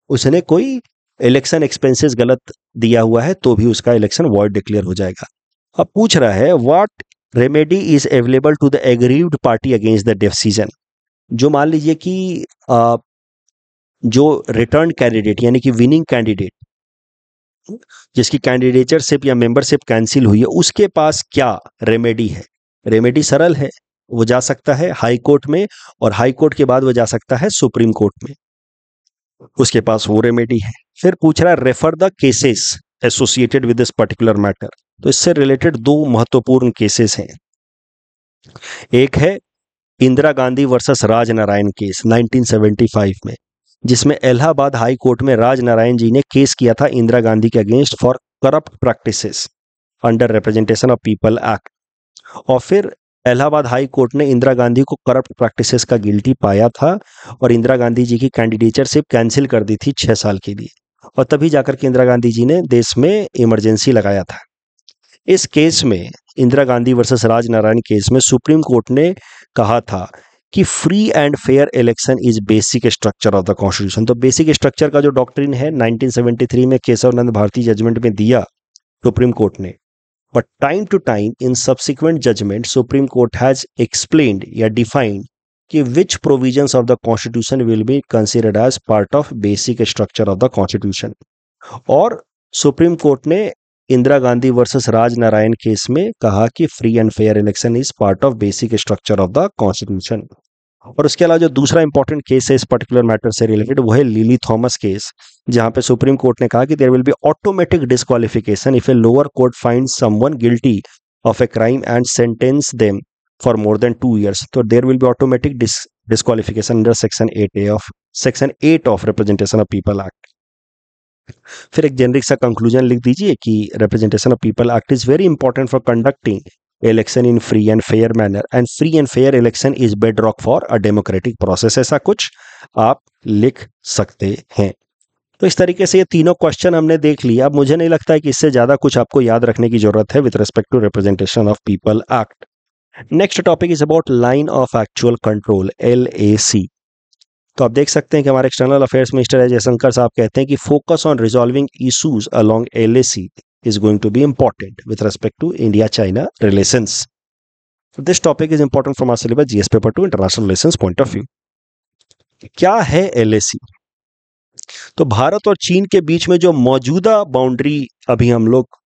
उसने कोई इलेक्शन एक्सपेंसेस गलत दिया हुआ है तो भी उसका इलेक्शन वॉइड डिक्लेयर हो जाएगा। अब पूछ रहा है, what remedy is available to the aggrieved party against the decision. जो मान लीजिए कि जो रिटर्न कैंडिडेट यानी कि विनिंग कैंडिडेट जिसकी कैंडिडेटरशिप या मेंबरशिप कैंसिल हुई है, उसके पास क्या रेमेडी है। रेमेडी सरल है, वो जा सकता है हाई कोर्ट में, और हाई कोर्ट के बाद वो जा सकता है सुप्रीम कोर्ट में, उसके पास वो रेमेडी है। फिर पूछ रहा है, refer the cases associated with this particular matter. तो इससे रिलेटेड 2 महत्वपूर्ण केसेस हैं। एक है इंदिरा गांधी वर्सेस राज नारायण केस 1975 में, जिसमें इलाहाबाद हाई कोर्ट में राज नारायण जी ने केस किया था इंदिरा गांधी के against for corrupt practices under representation of people act. और फिर इलाहाबाद हाई कोर्ट ने इंदिरा गांधी को करप्ट प्रैक्टिसेस का गिल्टी पाया था और इंदिरा गांधी जी की कैंडिडेटरशिप कैंसिल कर दी थी 6 साल के लिए, और तभी जाकर के इंदिरा गांधी जी ने देश में इमरजेंसी लगाया था। इस केस में, इंदिरा गांधी वर्सेस राज नारायण केस में, सुप्रीम कोर्ट ने कहा था कि free and fair election is basic structure of the constitution. तो बेसिक स्ट्रक्चर का जो डॉक्ट्रिन है 1973 में केशवनंद भारती जजमेंट में दिया सुप्रीम कोर्ट ने, but time to time in subsequent judgement Supreme Court has explained या डिफाइंड कि which provisions of the constitution will be considered as part of basic structure of the constitution. और Supreme court ने Indira Gandhi versus Raj Narayan case में कहा कि free and fair election is part of basic structure of the constitution. और उसके अलावा जो दूसरा इंपॉर्टेंट केस है इस पर्टिकुलर मैटर से रिलेटेड वो है लिली थॉमस केस, जहां पे सुप्रीम कोर्ट ने कहा कि there will be automatic disqualification if a lower court finds someone guilty of a crime and sentence them for more than 2 years। तो there will be automatic disqualification under section 8 of representation of people act. फिर एक generic सा conclusion लिख दीजिए कि representation of people act is very important for conducting election in free and fair manner and free and fair election is bed rock for a democratic process. ऐसा कुछ आप लिख सकते हैं। तो इस तरीके से ये तीनों क्वेश्चन हमने देख लिया। अब मुझे नहीं लगता है कि इससे ज्यादा कुछ आपको याद रखने की जरूरत है with respect to representation of people act. Next topic is about line of actual control, LAC। तो आप देख सकते हैं कि हमारे external affairs minister Ajay Shankar साहब कहते हैं कि focus on resolving issues along LAC is going to be important with respect to India-China relations. So this topic is important from our syllabus GS paper 2 international relations point of view. क्या है LAC? तो भारत और चीन के बीच में जो मौजूदा boundary अभी हम लोग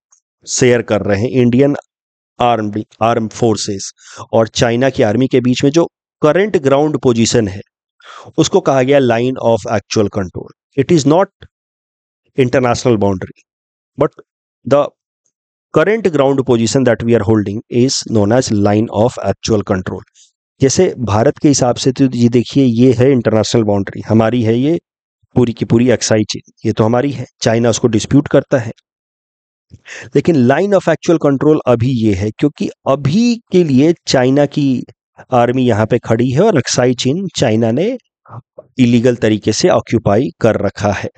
शेयर कर रहे हैं, इंडियन आर्म फोर्सेस और चाइना की आर्मी के बीच में जो करंट ग्राउंड पोजीशन है उसको कहा गया line of actual control. It is not international boundary but the current ground position that we are holding is known as line of actual control। जैसे भारत के हिसाब से तो ये देखिए ये है इंटरनेशनल बाउंड्री, हमारी है ये पूरी की पूरी एक्साई चेन, ये तो हमारी है, चाइना उसको डिस्प्यूट करता है। लेकिन लाइन ऑफ एक्चुअल कंट्रोल अभी ये है क्योंकि अभी के लिए चाइना की आर्मी यहाँ पे खड़ी है और एक्साई चेन चाइना ने इलीगल तरीके से ऑक्यूपाई कर रखा है।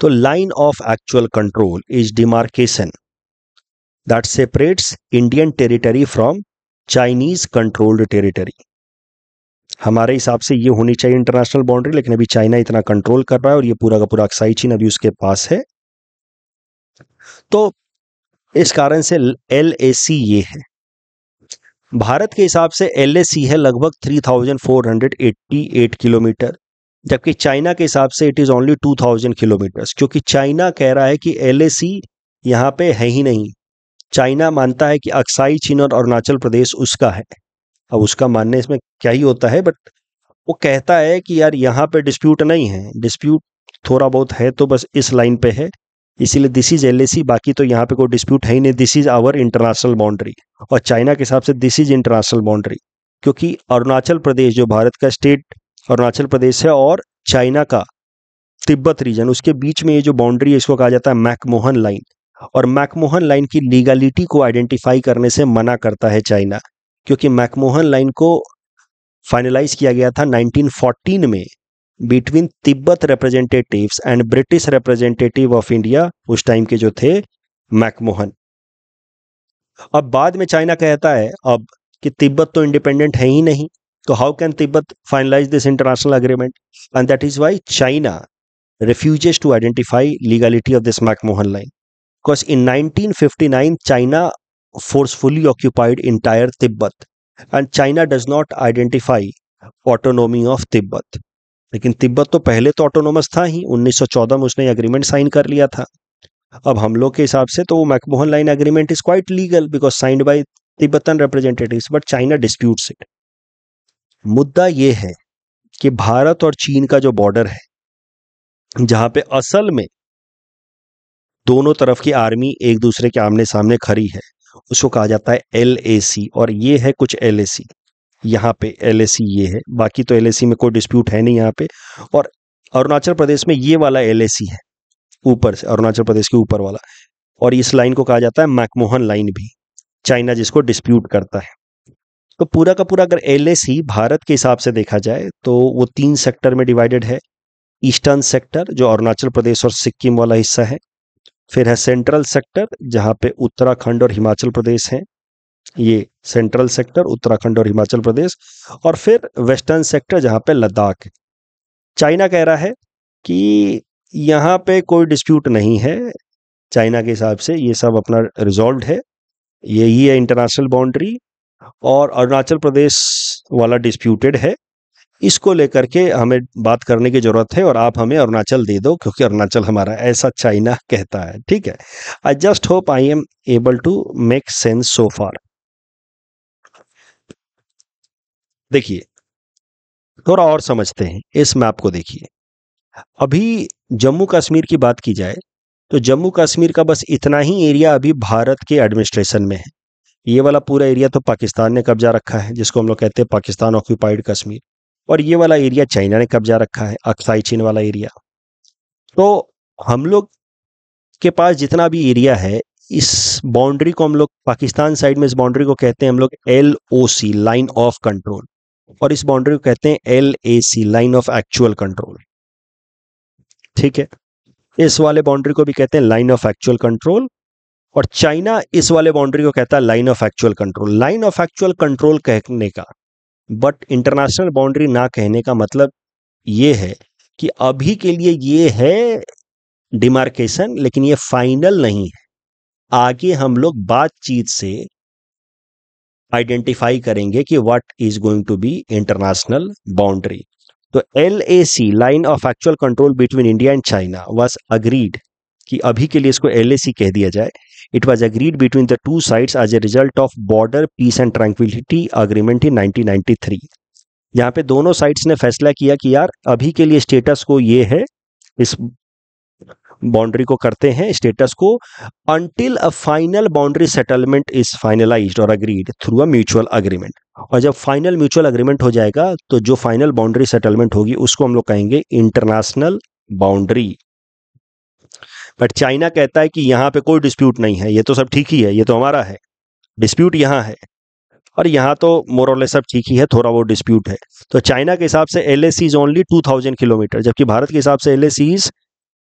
तो line of actual control is demarcation that separates Indian territory from Chinese controlled territory. हमारे हिसाब से ये होनी चाहिए इंटरनेशनल बाउंड्री, लेकिन अभी चाइना इतना कंट्रोल कर रहा है और ये पूरा का पूरा अक्साई चीन अभी उसके पास है। तो इस कारण से LAC ये है। भारत के हिसाब से LAC है लगभग 3488 किलोमीटर, जबकि चाइना के हिसाब से इट इज ओनली 2000 किलोमीटर्स, क्योंकि चाइना कह रहा है कि LAC यहाँ पे है ही नहीं। चाइना मानता है कि अक्साई चीन और अरुणाचल प्रदेश उसका है। अब उसका मानने इसमें क्या ही होता है, बट वो कहता है कि यार यहाँ पे डिस्प्यूट नहीं है, डिस्प्यूट थोड़ा बहुत है तो बस इस लाइन पे है, इसीलिए दिस इज LAC, बाकी तो यहाँ पे कोई डिस्प्यूट है ही नहीं, this is our international boundary. और चाइना के हिसाब से दिस इज इंटरनेशनल बाउंड्री, क्योंकि अरुणाचल प्रदेश जो भारत का स्टेट अरुणाचल प्रदेश है और चाइना का तिब्बत रीजन, उसके बीच में ये जो बाउंड्री है इसको कहा जाता है मैकमोहन लाइन। और मैकमोहन लाइन की लीगलिटी को आइडेंटिफाई करने से मना करता है चाइना, क्योंकि मैकमोहन लाइन को फाइनलाइज किया गया था 1914 में between Tibet representatives and British representative of India, उस टाइम के जो थे मैकमोहन। अब बाद में चाइना कहता है अब कि तिब्बत तो इंडिपेंडेंट है ही नहीं, तो how can Tibet finalize this international agreement, and that is why China refuses to identify legality of this McMahon line, because in 1959 China forcefully occupied entire Tibet and China does not identify autonomy of Tibet। लेकिन तिब्बत तो पहले तो autonomous था ही, 1914 में उसने agreement sign कर लिया था। अब हम लोग के हिसाब से तो वो McMahon line agreement is quite legal because signed by Tibetan representatives, but China disputes it. मुद्दा ये है कि भारत और चीन का जो बॉर्डर है, जहां पे असल में दोनों तरफ की आर्मी एक दूसरे के आमने सामने खड़ी है, उसको कहा जाता है LAC। और ये है कुछ LAC, यहाँ पे LAC ये है, बाकी तो LAC में कोई डिस्प्यूट है नहीं यहाँ पे। और अरुणाचल प्रदेश में ये वाला LAC है ऊपर से, अरुणाचल प्रदेश के ऊपर वाला, और इस लाइन को कहा जाता है मैकमोहन लाइन भी, चाइना जिसको डिस्प्यूट करता है। तो पूरा का पूरा अगर LAC भारत के हिसाब से देखा जाए तो वो 3 सेक्टर में डिवाइडेड है। ईस्टर्न सेक्टर जो अरुणाचल प्रदेश और सिक्किम वाला हिस्सा है, फिर है सेंट्रल सेक्टर जहां पे उत्तराखंड और हिमाचल प्रदेश हैं, ये सेंट्रल सेक्टर उत्तराखंड और हिमाचल प्रदेश, और फिर वेस्टर्न सेक्टर जहां पे लद्दाख है। चाइना कह रहा है कि यहाँ पे कोई डिस्प्यूट नहीं है, चाइना के हिसाब से ये सब अपना रिजॉल्व है, यही है इंटरनेशनल बाउंड्री, और अरुणाचल प्रदेश वाला डिस्प्यूटेड है, इसको लेकर के हमें बात करने की जरूरत है और आप हमें अरुणाचल दे दो क्योंकि अरुणाचल हमारा, ऐसा चाइना कहता है। ठीक है, I just hope I am able to make sense so far. देखिए, थोड़ा और समझते हैं इस मैप को। देखिए, अभी जम्मू कश्मीर की बात की जाए तो जम्मू कश्मीर का बस इतना ही एरिया अभी भारत के एडमिनिस्ट्रेशन में है। ये वाला पूरा एरिया तो पाकिस्तान ने कब्जा रखा है, जिसको हम लोग कहते हैं पाकिस्तान ऑक्यूपाइड कश्मीर। और ये वाला एरिया चाइना ने कब्जा रखा है, अक्साई चीन वाला एरिया। तो हम लोग के पास जितना भी एरिया है, इस बाउंड्री को हम लोग पाकिस्तान साइड में, इस बाउंड्री को कहते हैं हम लोग LOC, लाइन ऑफ कंट्रोल, और इस बाउंड्री को कहते हैं LAC, line of actual control. ठीक है, इस वाले बाउंड्री को भी कहते हैं लाइन ऑफ एक्चुअल कंट्रोल, और चाइना इस वाले बाउंड्री को कहता है line of actual control. Line of actual control कहने का, बट इंटरनेशनल बाउंड्री ना कहने का मतलब ये है कि अभी के लिए ये है डिमार्केशन, लेकिन ये फाइनल नहीं है। आगे हम लोग बातचीत से आइडेंटिफाई करेंगे कि what is going to be international boundary. तो LAC, line of actual control between India and China, was agreed, कि अभी के लिए इसको LAC कह दिया जाए। It was agreed between the two sides as a result of border peace and tranquillity agreement in 1993। यहाँ पे दोनों साइड्स ने फैसला किया कि यार अभी के लिए स्टेटस को ये है, इस बाउंड्री को करते हैं status quo, until a final boundary settlement is finalised और agreed through a mutual agreement. और जब फाइनल म्यूचुअल अग्रीमेंट हो जाएगा तो जो फाइनल बाउंड्री सेटलमेंट होगी उसको हम लोग कहेंगे इंटरनेशनल बाउंड्री। बट चाइना कहता है कि यहाँ पे कोई डिस्प्यूट नहीं है, ये तो सब ठीक ही है, ये तो हमारा है, डिस्प्यूट यहाँ है। और यहाँ तो मोर और लेस सब ठीक ही है, थोड़ा वो डिस्प्यूट है। तो चाइना के हिसाब से LAC इज ओनली 2000 किलोमीटर, जबकि भारत के हिसाब से LAC इज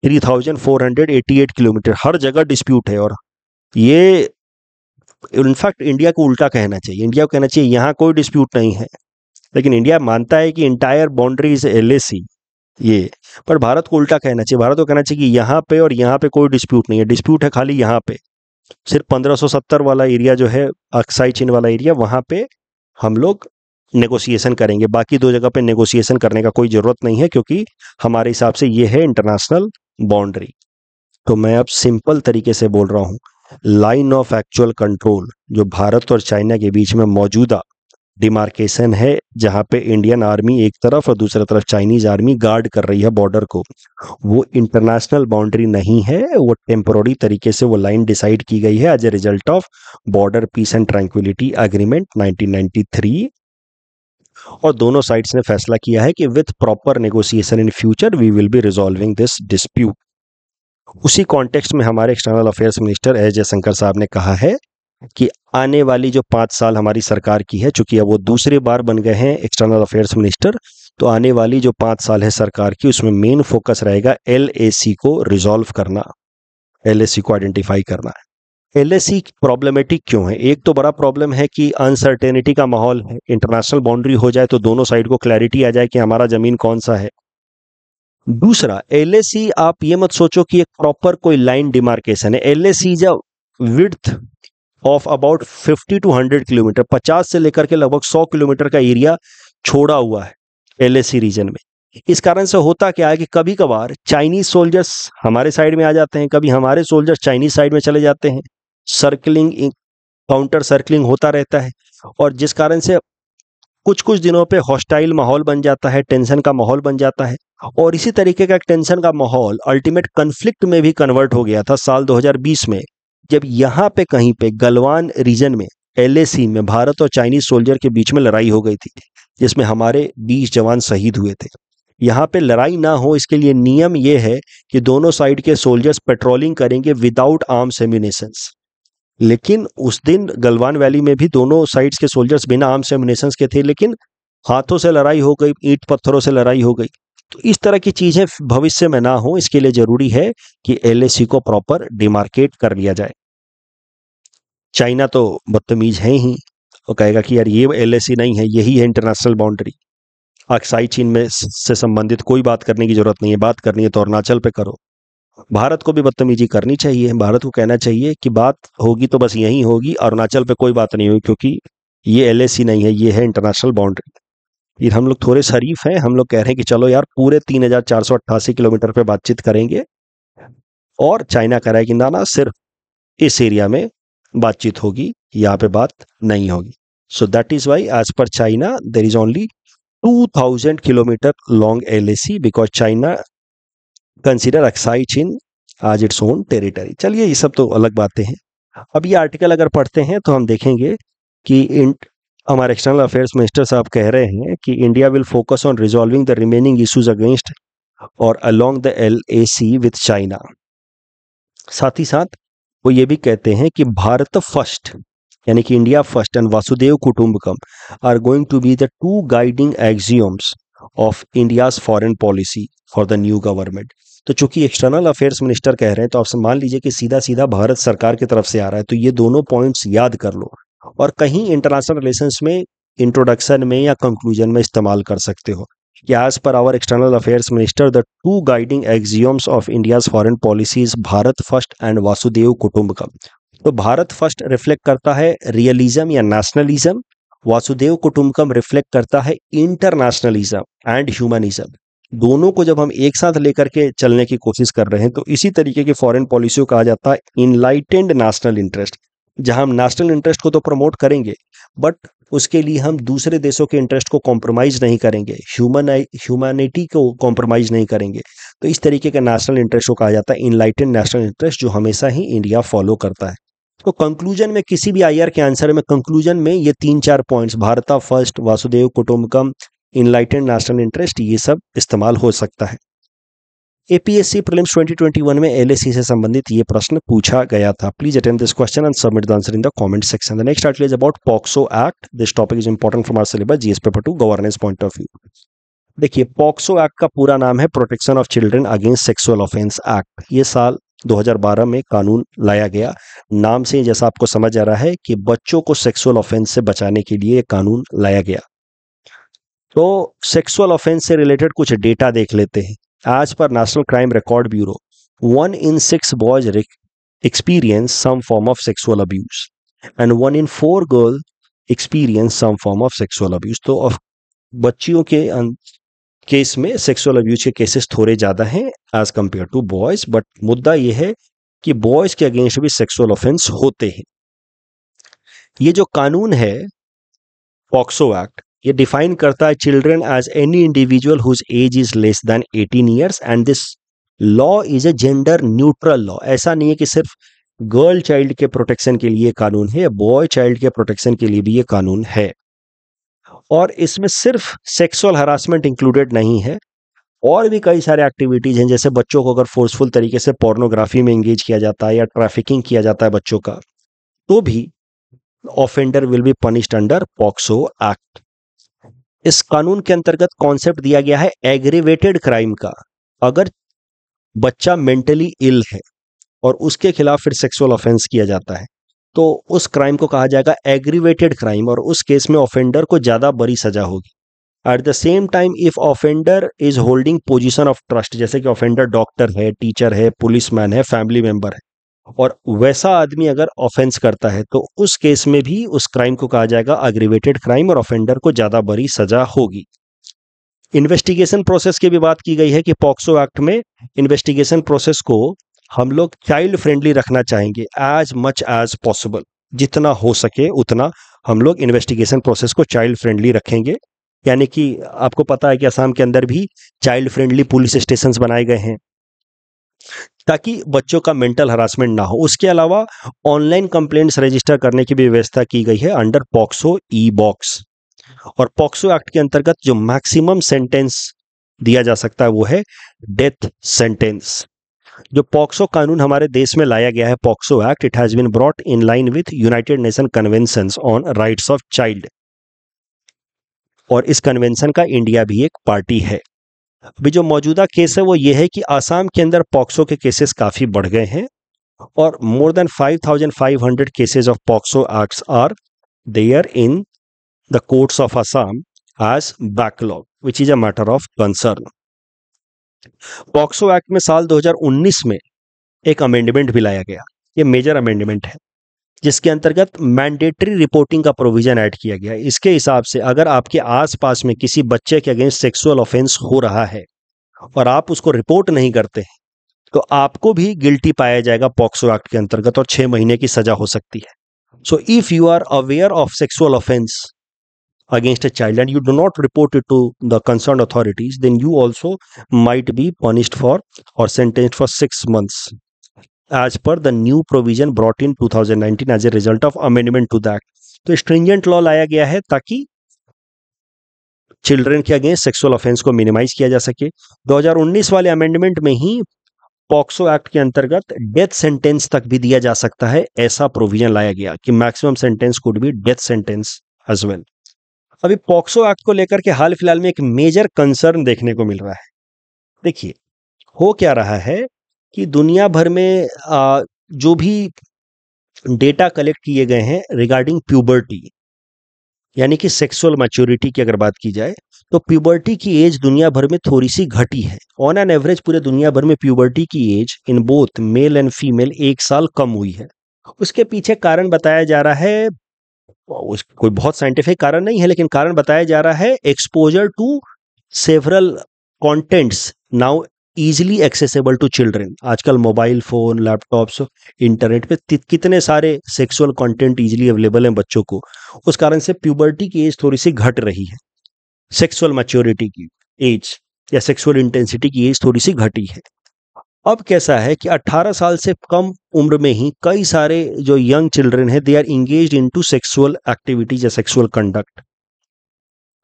3488 किलोमीटर। हर जगह डिस्प्यूट है। और ये इनफैक्ट इंडिया को उल्टा कहना चाहिए, इंडिया को कहना चाहिए यहाँ कोई डिस्प्यूट नहीं है, लेकिन इंडिया मानता है कि इंटायर बाउंड्री इज LAC ये। पर भारत को उल्टा कहना चाहिए, भारत को कहना चाहिए कि यहाँ पे और यहाँ पे कोई डिस्प्यूट नहीं है, डिस्प्यूट है खाली यहाँ पे। सिर्फ 1570 वाला एरिया जो है, अक्साई चीन वाला एरिया, वहां पे हम लोग नेगोशिएशन करेंगे। बाकी दो जगह पे नेगोशिएशन करने का कोई जरूरत नहीं है, क्योंकि हमारे हिसाब से ये है इंटरनेशनल बाउंड्री। तो मैं अब सिंपल तरीके से बोल रहा हूं, लाइन ऑफ एक्चुअल कंट्रोल जो भारत और चाइना के बीच में मौजूदा डिमार्केशन है, जहां पे इंडियन आर्मी एक तरफ और दूसरी तरफ चाइनीज आर्मी गार्ड कर रही है बॉर्डर को, वो इंटरनेशनल बाउंड्री नहीं है, वो टेम्पोररी तरीके से वो लाइन डिसाइड की गई है as a result of border peace and tranquillity agreement 1993। और दोनों साइड्स ने फैसला किया है कि with proper negotiation in future we will be resolving this dispute. उसी कॉन्टेक्स्ट में हमारे external affairs minister S Jaishankar साहब ने कहा है कि आने वाली जो 5 साल हमारी सरकार की है, चूंकि अब वो दूसरी बार बन गए हैं एक्सटर्नल अफेयर्स मिनिस्टर, तो आने वाली जो 5 साल है सरकार की, उसमें मेन फोकस रहेगा LAC को रिजॉल्व करना, LAC को आइडेंटिफाई करना है। LAC प्रॉब्लमेटिक क्यों है? एक तो बड़ा प्रॉब्लम है कि अनसर्टेनिटी का माहौल है, इंटरनेशनल बाउंड्री हो जाए तो दोनों साइड को क्लैरिटी आ जाए कि हमारा जमीन कौन सा है। दूसरा, LAC आप ये मत सोचो कि एक प्रॉपर कोई लाइन डिमार्केशन है। LAC is a width of about 50 to 100 kilometre, 50 से लेकर के लगभग 100 किलोमीटर का एरिया छोड़ा हुआ है LAC रीजन में। इस कारण से होता क्या है कि कभी कभार चाइनीज सोल्जर्स हमारे साइड में आ जाते हैं, कभी हमारे सोल्जर्स चाइनीज साइड में चले जाते हैं, सर्कलिंग, काउंटर सर्कलिंग होता रहता है, और जिस कारण से कुछ कुछ दिनों पे हॉस्टाइल माहौल बन जाता है, टेंशन का माहौल बन जाता है। और इसी तरीके का एक टेंशन का माहौल अल्टीमेट कन्फ्लिक्ट में भी कन्वर्ट हो गया था साल 2020 में, जब यहाँ पे कहीं पे गलवान रीजन में LAC में भारत और चाइनीज सोल्जर के बीच में लड़ाई हो गई थी, जिसमें हमारे 20 जवान शहीद हुए थे। यहाँ पे लड़ाई ना हो इसके लिए नियम ये है कि दोनों साइड के सोल्जर्स पेट्रोलिंग करेंगे विदाउट आर्म्स एम्यूनेशंस। लेकिन उस दिन गलवान वैली में भी दोनों साइड्स के सोल्जर्स बिना आर्म्स एम्यूनेशंस के थे, लेकिन हाथों से लड़ाई हो गई, ईंट पत्थरों से लड़ाई हो गई। तो इस तरह की चीजें भविष्य में ना हो, इसके लिए जरूरी है कि LAC को प्रॉपर डिमार्केट कर लिया जाए। चाइना तो बदतमीज है ही, वो कहेगा कि यार ये LAC नहीं है, यही है इंटरनेशनल बाउंड्री, अक्साई चीन में से संबंधित कोई बात करने की जरूरत नहीं है, बात करनी है तो अरुणाचल पे करो। भारत को भी बदतमीजी करनी चाहिए, भारत को कहना चाहिए कि बात होगी तो बस यही होगी, अरुणाचल पे कोई बात नहीं होगी, क्योंकि ये LAC नहीं है, ये है इंटरनेशनल बाउंड्री। फिर हम लोग थोड़े शरीफ हैं, हम लोग कह रहे हैं कि चलो यार पूरे 3,488 किलोमीटर पे बातचीत करेंगे, और चाइना कह रहा है कि ना ना सिर्फ इस एरिया में बातचीत होगी, यहाँ पे बात नहीं होगी। So that is why as per China there is only 2000 kilometre long LAC because China consider Aksai Chin as its own territory. चलिए ये सब तो अलग बातें हैं। अब ये आर्टिकल अगर पढ़ते हैं तो हम देखेंगे कि हमारे एक्सटर्नल अफेयर्स मिनिस्टर साहब कह रहे हैं कि India will focus on resolving the remaining issues against और along the LAC with China. साथ ही साथ वो ये भी कहते हैं कि भारत फर्स्ट यानी कि India first and Vasudhaiva Kutumbakam are going to be the two guiding axioms of India's foreign policy for the new government. तो चूंकि एक्सटर्नल अफेयर्स मिनिस्टर कह रहे हैं तो आप मान लीजिए कि सीधा सीधा भारत सरकार की तरफ से आ रहा है, तो ये दोनों पॉइंट्स याद कर लो और कहीं इंटरनेशनल रिलेशंस में इंट्रोडक्शन में या कंक्लूजन में इस्तेमाल कर सकते हो कि as per our external affairs minister the two guiding axioms of India's foreign policies Bharat first and Vasudhaiva Kutumbakam. तो भारत फर्स्ट रिफ्लेक्ट करता है रियलिज्म या नेशनलिज्म, वासुदेव कुटुंबकम रिफ्लेक्ट करता है इंटरनेशनलिज्म एंड ह्यूमनिज्म। दोनों को जब हम एक साथ लेकर के चलने की कोशिश कर रहे हैं तो इसी तरीके की फॉरेन पॉलिसी को कहा जाता है इनलाइटेंड नेशनल इंटरेस्ट, जहां हम नेशनल इंटरेस्ट को तो प्रमोट करेंगे बट उसके लिए हम दूसरे देशों के इंटरेस्ट को कॉम्प्रोमाइज नहीं करेंगे, ह्यूमैनिटी को कॉम्प्रोमाइज नहीं करेंगे। तो इस तरीके का नेशनल इंटरेस्ट को कहा जाता है इनलाइटेंड नेशनल इंटरेस्ट, जो हमेशा ही इंडिया फॉलो करता है। तो कंक्लूजन में किसी भी IR के आंसर में कंक्लूजन में ये 3-4 points Bharat first, Vasudhaiva Kutumbakam, enlightened national interest, ये सब इस्तेमाल हो सकता है। APSC प्रीलिम्स 2021 में LAC से संबंधित ये प्रश्न पूछा गया था। Please attempt this question and submit the answer in the comment section. The next article is about POCSO act. This topic is important from our syllabus GS paper 2 governance point of view. देखिए POCSO act का पूरा नाम है protection of children against sexual offence act. ये साल 2012 में कानून लाया गया। नाम से जैसा आपको समझ आ रहा है कि बच्चों को सेक्सुअल ऑफेंस से बचाने के लिए कानून लाया गया। तो सेक्सुअल ऑफेंस से रिलेटेड कुछ डेटा देख लेते हैं। आज पर national crime record bureau 1 in 6 boys experience some form of sexual abuse and 1 in 4 girls experience some form of sexual abuse। तो बच्चियों के केस में सेक्सुअल अब्यूज के केसेस थोड़े ज्यादा हैं as compare to boys, but मुद्दा यह है कि बॉयज के अगेंस्ट भी सेक्सुअल ऑफेंस होते हैं। ये जो कानून है पॉक्सो एक्ट, ये डिफाइन करता है children as any individual whose age is less than 18 years and this law is a gender neutral law. ऐसा नहीं है कि सिर्फ गर्ल चाइल्ड के प्रोटेक्शन के लिए कानून है, बॉय चाइल्ड के प्रोटेक्शन के लिए भी ये कानून है। और इसमें सिर्फ सेक्सुअल हरासमेंट इंक्लूडेड नहीं है, और भी कई सारे एक्टिविटीज हैं, जैसे बच्चों को अगर फोर्सफुल तरीके से पोर्नोग्राफी में एंगेज किया जाता है या ट्रैफिकिंग किया जाता है बच्चों का, तो भी offender will be punished under POCSO act. इस कानून के अंतर्गत कॉन्सेप्ट दिया गया है एग्रीवेटेड क्राइम का। अगर बच्चा मेंटली इल है और उसके खिलाफ फिर सेक्सुअल ऑफेंस किया जाता है तो उस क्राइम को कहा जाएगा एग्रीवेटेड क्राइम, और उस केस में ऑफेंडर को ज्यादा बड़ी सजा होगी। At the same time if offender is holding position of trust, जैसे कि ऑफेंडर डॉक्टर है, टीचर है, पुलिसमैन है, फैमिली मेंबर है, और वैसा आदमी अगर ऑफेंस करता है तो उस केस में भी उस क्राइम को कहा जाएगा एग्रीवेटेड क्राइम और ऑफेंडर को ज्यादा बड़ी सजा होगी। इन्वेस्टिगेशन प्रोसेस की भी बात की गई है कि पॉक्सो एक्ट में इन्वेस्टिगेशन प्रोसेस को हम लोग चाइल्ड फ्रेंडली रखना चाहेंगे एज मच एज पॉसिबल, जितना हो सके उतना हम लोग इन्वेस्टिगेशन प्रोसेस को चाइल्ड फ्रेंडली रखेंगे। यानी कि आपको पता है कि असम के अंदर भी चाइल्ड फ्रेंडली पुलिस स्टेशंस बनाए गए हैं ताकि बच्चों का मेंटल हरासमेंट ना हो। उसके अलावा ऑनलाइन कंप्लेंट्स रजिस्टर करने की भी व्यवस्था की गई है अंडर पॉक्सो ई-बॉक्स। और पॉक्सो एक्ट के अंतर्गत जो मैक्सिमम सेंटेंस दिया जा सकता है वो है डेथ सेंटेंस। जो पॉक्सो कानून हमारे देश में लाया गया है, POCSO act, it has been brought in line with United Nation conventions on rights of child, और इस कन्वेंशन का इंडिया भी एक पार्टी है। अभी जो मौजूदा केस है वो ये है कि आसाम के अंदर पॉक्सो के केसेस काफी बढ़ गए हैं और more than 5,500 cases of POCSO acts are there in the courts of Assam as backlog which is a matter of concern. POCSO act में साल 2019 में एक अमेंडमेंट भी लाया गया। ये मेजर अमेंडमेंट है। जिसके अंतर्गत मैंडेटरी रिपोर्टिंग का प्रोविजन ऐड किया गया है। इसके हिसाब से अगर आपके आसपास में किसी बच्चे के अगेंस्ट सेक्सुअल ऑफेंस हो रहा है और आप उसको रिपोर्ट नहीं करते हैं, तो आपको भी गिल्टी पाया जाएगा पॉक्सो एक्ट के अंतर्गत और 6 महीने की सजा हो सकती है। So if you are aware of sexual offence against a child and you do not report it to the concerned authorities, then you also might be punished for or sentenced for 6 months as per the new provision brought in 2019 as a result of amendment to the act. तो stringent law लाया गया है ताकि children के against sexual offence को minimise किया जा सके। 2019 वाले अमेंडमेंट में ही पॉक्सो एक्ट के अंतर्गत डेथ सेंटेंस तक भी दिया जा सकता है, ऐसा प्रोविजन लाया गया कि maximum sentence could be death sentence as well. अभी पॉक्सो एक्ट को लेकर के हाल फिलहाल में एक मेजर कंसर्न देखने को मिल रहा है। देखिए, हो क्या रहा है कि दुनिया भर में जो भी डेटा कलेक्ट किए गए हैं रिगार्डिंग प्यूबर्टी, यानी कि सेक्सुअल मैच्योरिटी की अगर बात की जाए, तो प्यूबर्टी की एज दुनिया भर में थोड़ी सी घटी है। ऑन एन एवरेज पूरे दुनिया भर में प्यूबर्टी की age in both male and female 1 साल कम हुई है। उसके पीछे कारण बताया जा रहा है, कोई बहुत साइंटिफिक कारण नहीं है, लेकिन कारण बताया जा रहा है exposure to several contents now easily accessible to children. आजकल मोबाइल फोन, लैपटॉप्स, इंटरनेट पे कितने सारे सेक्सुअल कंटेंट इजीली अवेलेबल हैं बच्चों को। उस कारण से प्यूबर्टी की एज थोड़ी सी घट रही है, सेक्सुअल मैच्योरिटी की एज या सेक्सुअल इंटेंसिटी की एज थोड़ी सी घटी है। अब कैसा है कि 18 साल से कम उम्र में ही कई सारे जो यंग चिल्ड्रन है they are engaged into sexual activities या सेक्सुअल कंडक्ट।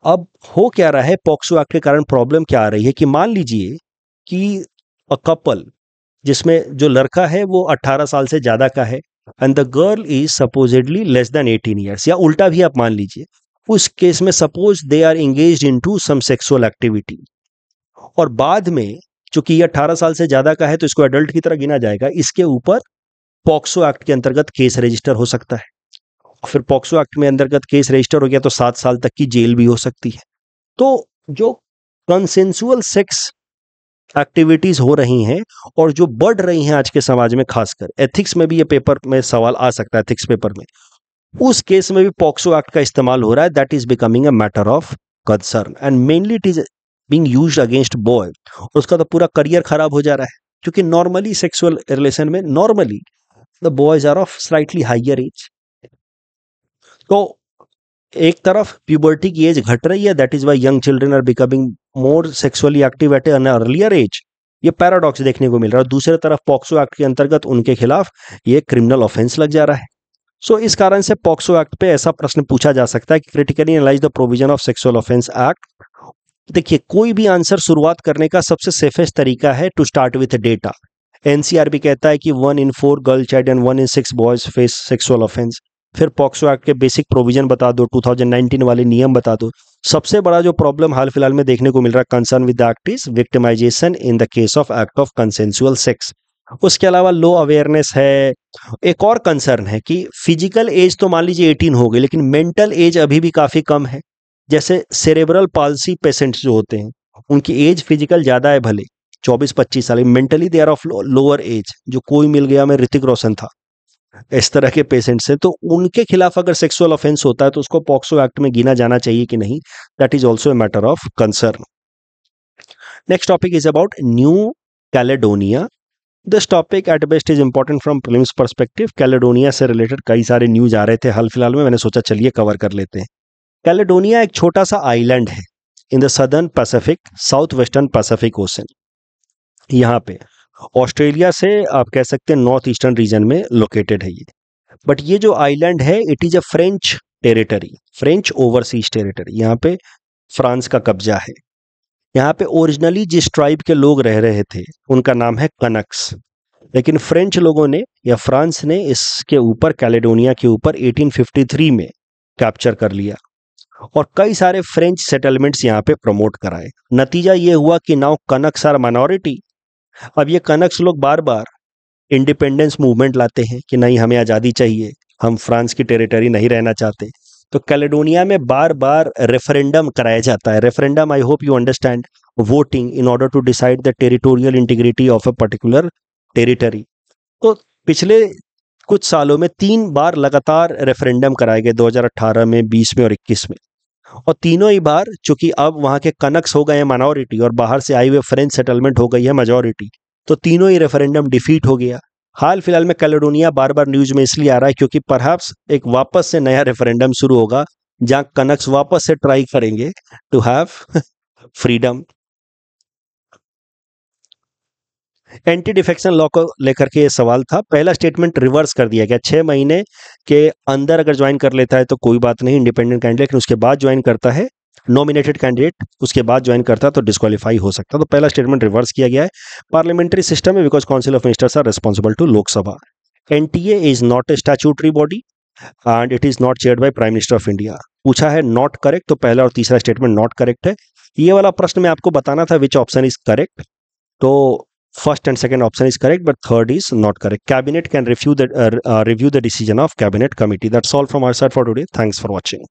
अब हो क्या रहा है, पॉक्सो एक्ट के कारण प्रॉब्लम क्या आ रही है कि मान लीजिए कि अ कपल जिसमें जो लड़का है वो 18 साल से ज्यादा का है and the girl is supposedly less than 18 years, या उल्टा भी आप मान लीजिए। उस केस में suppose they are engaged into some sexual activity और बाद में चूंकि ये 18 साल से ज्यादा का है तो इसको एडल्ट की तरह गिना जाएगा, इसके ऊपर पॉक्सो एक्ट के अंतर्गत केस रजिस्टर हो सकता है। फिर पॉक्सो एक्ट में अंतर्गत केस रजिस्टर हो गया तो 7 साल तक की जेल भी हो सकती है। तो जो कंसेंसुअल सेक्स एक्टिविटीज हो रही हैं और जो बढ़ रही हैं आज के समाज में, खासकर एथिक्स में भी ये पेपर में सवाल आ सकता है, एथिक्स पेपर में, उस केस में भी पॉक्सो एक्ट का इस्तेमाल हो रहा है। That is becoming a matter of concern and mainly it is being used against boy. उसका तो पूरा करियर खराब हो जा रहा है, क्योंकि नॉर्मली सेक्सुअल रिलेशन में normally the boys are of slightly higher age. तो एक तरफ प्यूबर्टी की एज घट रही है, that is why young children are becoming more sexually active at an earlier age, ये पैराडॉक्स देखने को मिल रहा है। दूसरी तरफ पॉक्सो एक्ट के अंतर्गत उनके खिलाफ ये क्रिमिनल ऑफेंस लग जा रहा है। सो इस कारण से पॉक्सो एक्ट पे ऐसा प्रश्न पूछा जा सकता है कि critically analyse the provision of sexual offence act. देखिए, कोई भी आंसर शुरुआत करने का सबसे सेफेस्ट तरीका है to start with data. NCRB कहता है कि 1 in 4 girl child and 1 in 6 boys face sexual offence. फिर पॉक्सो एक्ट के बेसिक प्रोविजन बता दो, 2019 वाले नियम बता दो। सबसे बड़ा जो प्रॉब्लम हाल फिलहाल में देखने को मिल रहा है concern with the act is victimisation in the case of act of consensual sex. उसके अलावा लो अवेयरनेस है। एक और कंसर्न है कि फिजिकल एज तो मान लीजिए 18 हो गई, लेकिन मेंटल एज अभी भी काफी कम है। जैसे सेरेब्रल पाल्सी पेशेंट्स जो होते हैं उनकी एज फिजिकल ज्यादा है, भले 24-25 साल, mentally they are of lower age. जो कोई मिल गया, मैं ऋतिक रोशन था, इस तरह के पेशेंट्स हैं, तो उनके खिलाफ अगर सेक्सुअल ऑफेंस होता है तो उसको पॉक्सो एक्ट में गिना जाना चाहिए कि नहीं, that is also a matter of concern. Next topic is about New Caledonia. This topic at best is important from prelims perspective. Caledonia से रिलेटेड कई सारे न्यूज आ रहे थे हाल फिलहाल में, मैंने सोचा चलिए कवर कर लेते हैं। कैलेडोनिया एक छोटा सा आइलैंड है in the southern Pacific, south western Pacific ocean. यहाँ पे ऑस्ट्रेलिया से आप कह सकते हैं नॉर्थ ईस्टर्न रीजन में लोकेटेड है ये। बट ये जो आइलैंड है it is a French territory, French overseas territory. यहाँ पे फ्रांस का कब्जा है। यहाँ पे ओरिजिनली जिस ट्राइब के लोग रह रहे थे उनका नाम है कनक्स, लेकिन फ्रेंच लोगों ने या फ्रांस ने इसके ऊपर, कैलेडोनिया के ऊपर 1853 में कैप्चर कर लिया और कई सारे फ्रेंच सेटलमेंट्स यहाँ पे प्रमोट कराए। नतीजा ये हुआ कि नाउ कनक्स आर माइनॉरिटी। अब ये कनक्स लोग बार बार इंडिपेंडेंस मूवमेंट लाते हैं कि नहीं, हमें आज़ादी चाहिए, हम फ्रांस की टेरिटरी नहीं रहना चाहते। तो कैलेडोनिया में बार बार रेफरेंडम कराया जाता है। Referendum, I hope you understand, voting in order to decide the territorial integrity of a particular territory. तो पिछले कुछ सालों में 3 बार लगातार रेफरेंडम कराए गए, 2018 में, 20 में और 21 में। और तीनों ही बार, चूंकि अब वहां के कनक्स हो गए हैं माइनॉरिटी और बाहर से आई हुए फ्रेंच सेटलमेंट हो गई है मेजॉरिटी, तो तीनों ही रेफरेंडम डिफीट हो गया। हाल फिलहाल में कैलेडोनिया बार बार न्यूज में इसलिए आ रहा है क्योंकि परहैप्स एक वापस से नया रेफरेंडम शुरू होगा जहां कनक्स वापस से ट्राई करेंगे to have freedom. Anti defection law को लेकर के ये सवाल था। पहला स्टेटमेंट रिवर्स कर दिया गया, 6 महीने के अंदर अगर ज्वाइन कर लेता है तो कोई बात नहीं, इंडिपेंडेंट कैंडिडेट, लेकिन उसके बाद ज्वाइन करता है नॉमिनेटेड कैंडिडेट, उसके बाद ज्वाइन करता है तो डिस्क्वालीफाई हो सकता है। तो पहला स्टेटमेंट रिवर्स किया गया है। पार्लियामेंट्री सिस्टम है because council of ministers are responsible to Lok Sabha. NTA is not a statutory body and it is not chaired by prime minister of India. पूछा है नॉट करेक्ट, तो पहला और तीसरा स्टेटमेंट नॉट करेक्ट है। ये वाला प्रश्न में आपको बताना था विच ऑप्शन इज करेक्ट, तो first and second option is correct, but third is not correct. Cabinet can review the decision of cabinet committee. That's all from our side for today. Thanks for watching.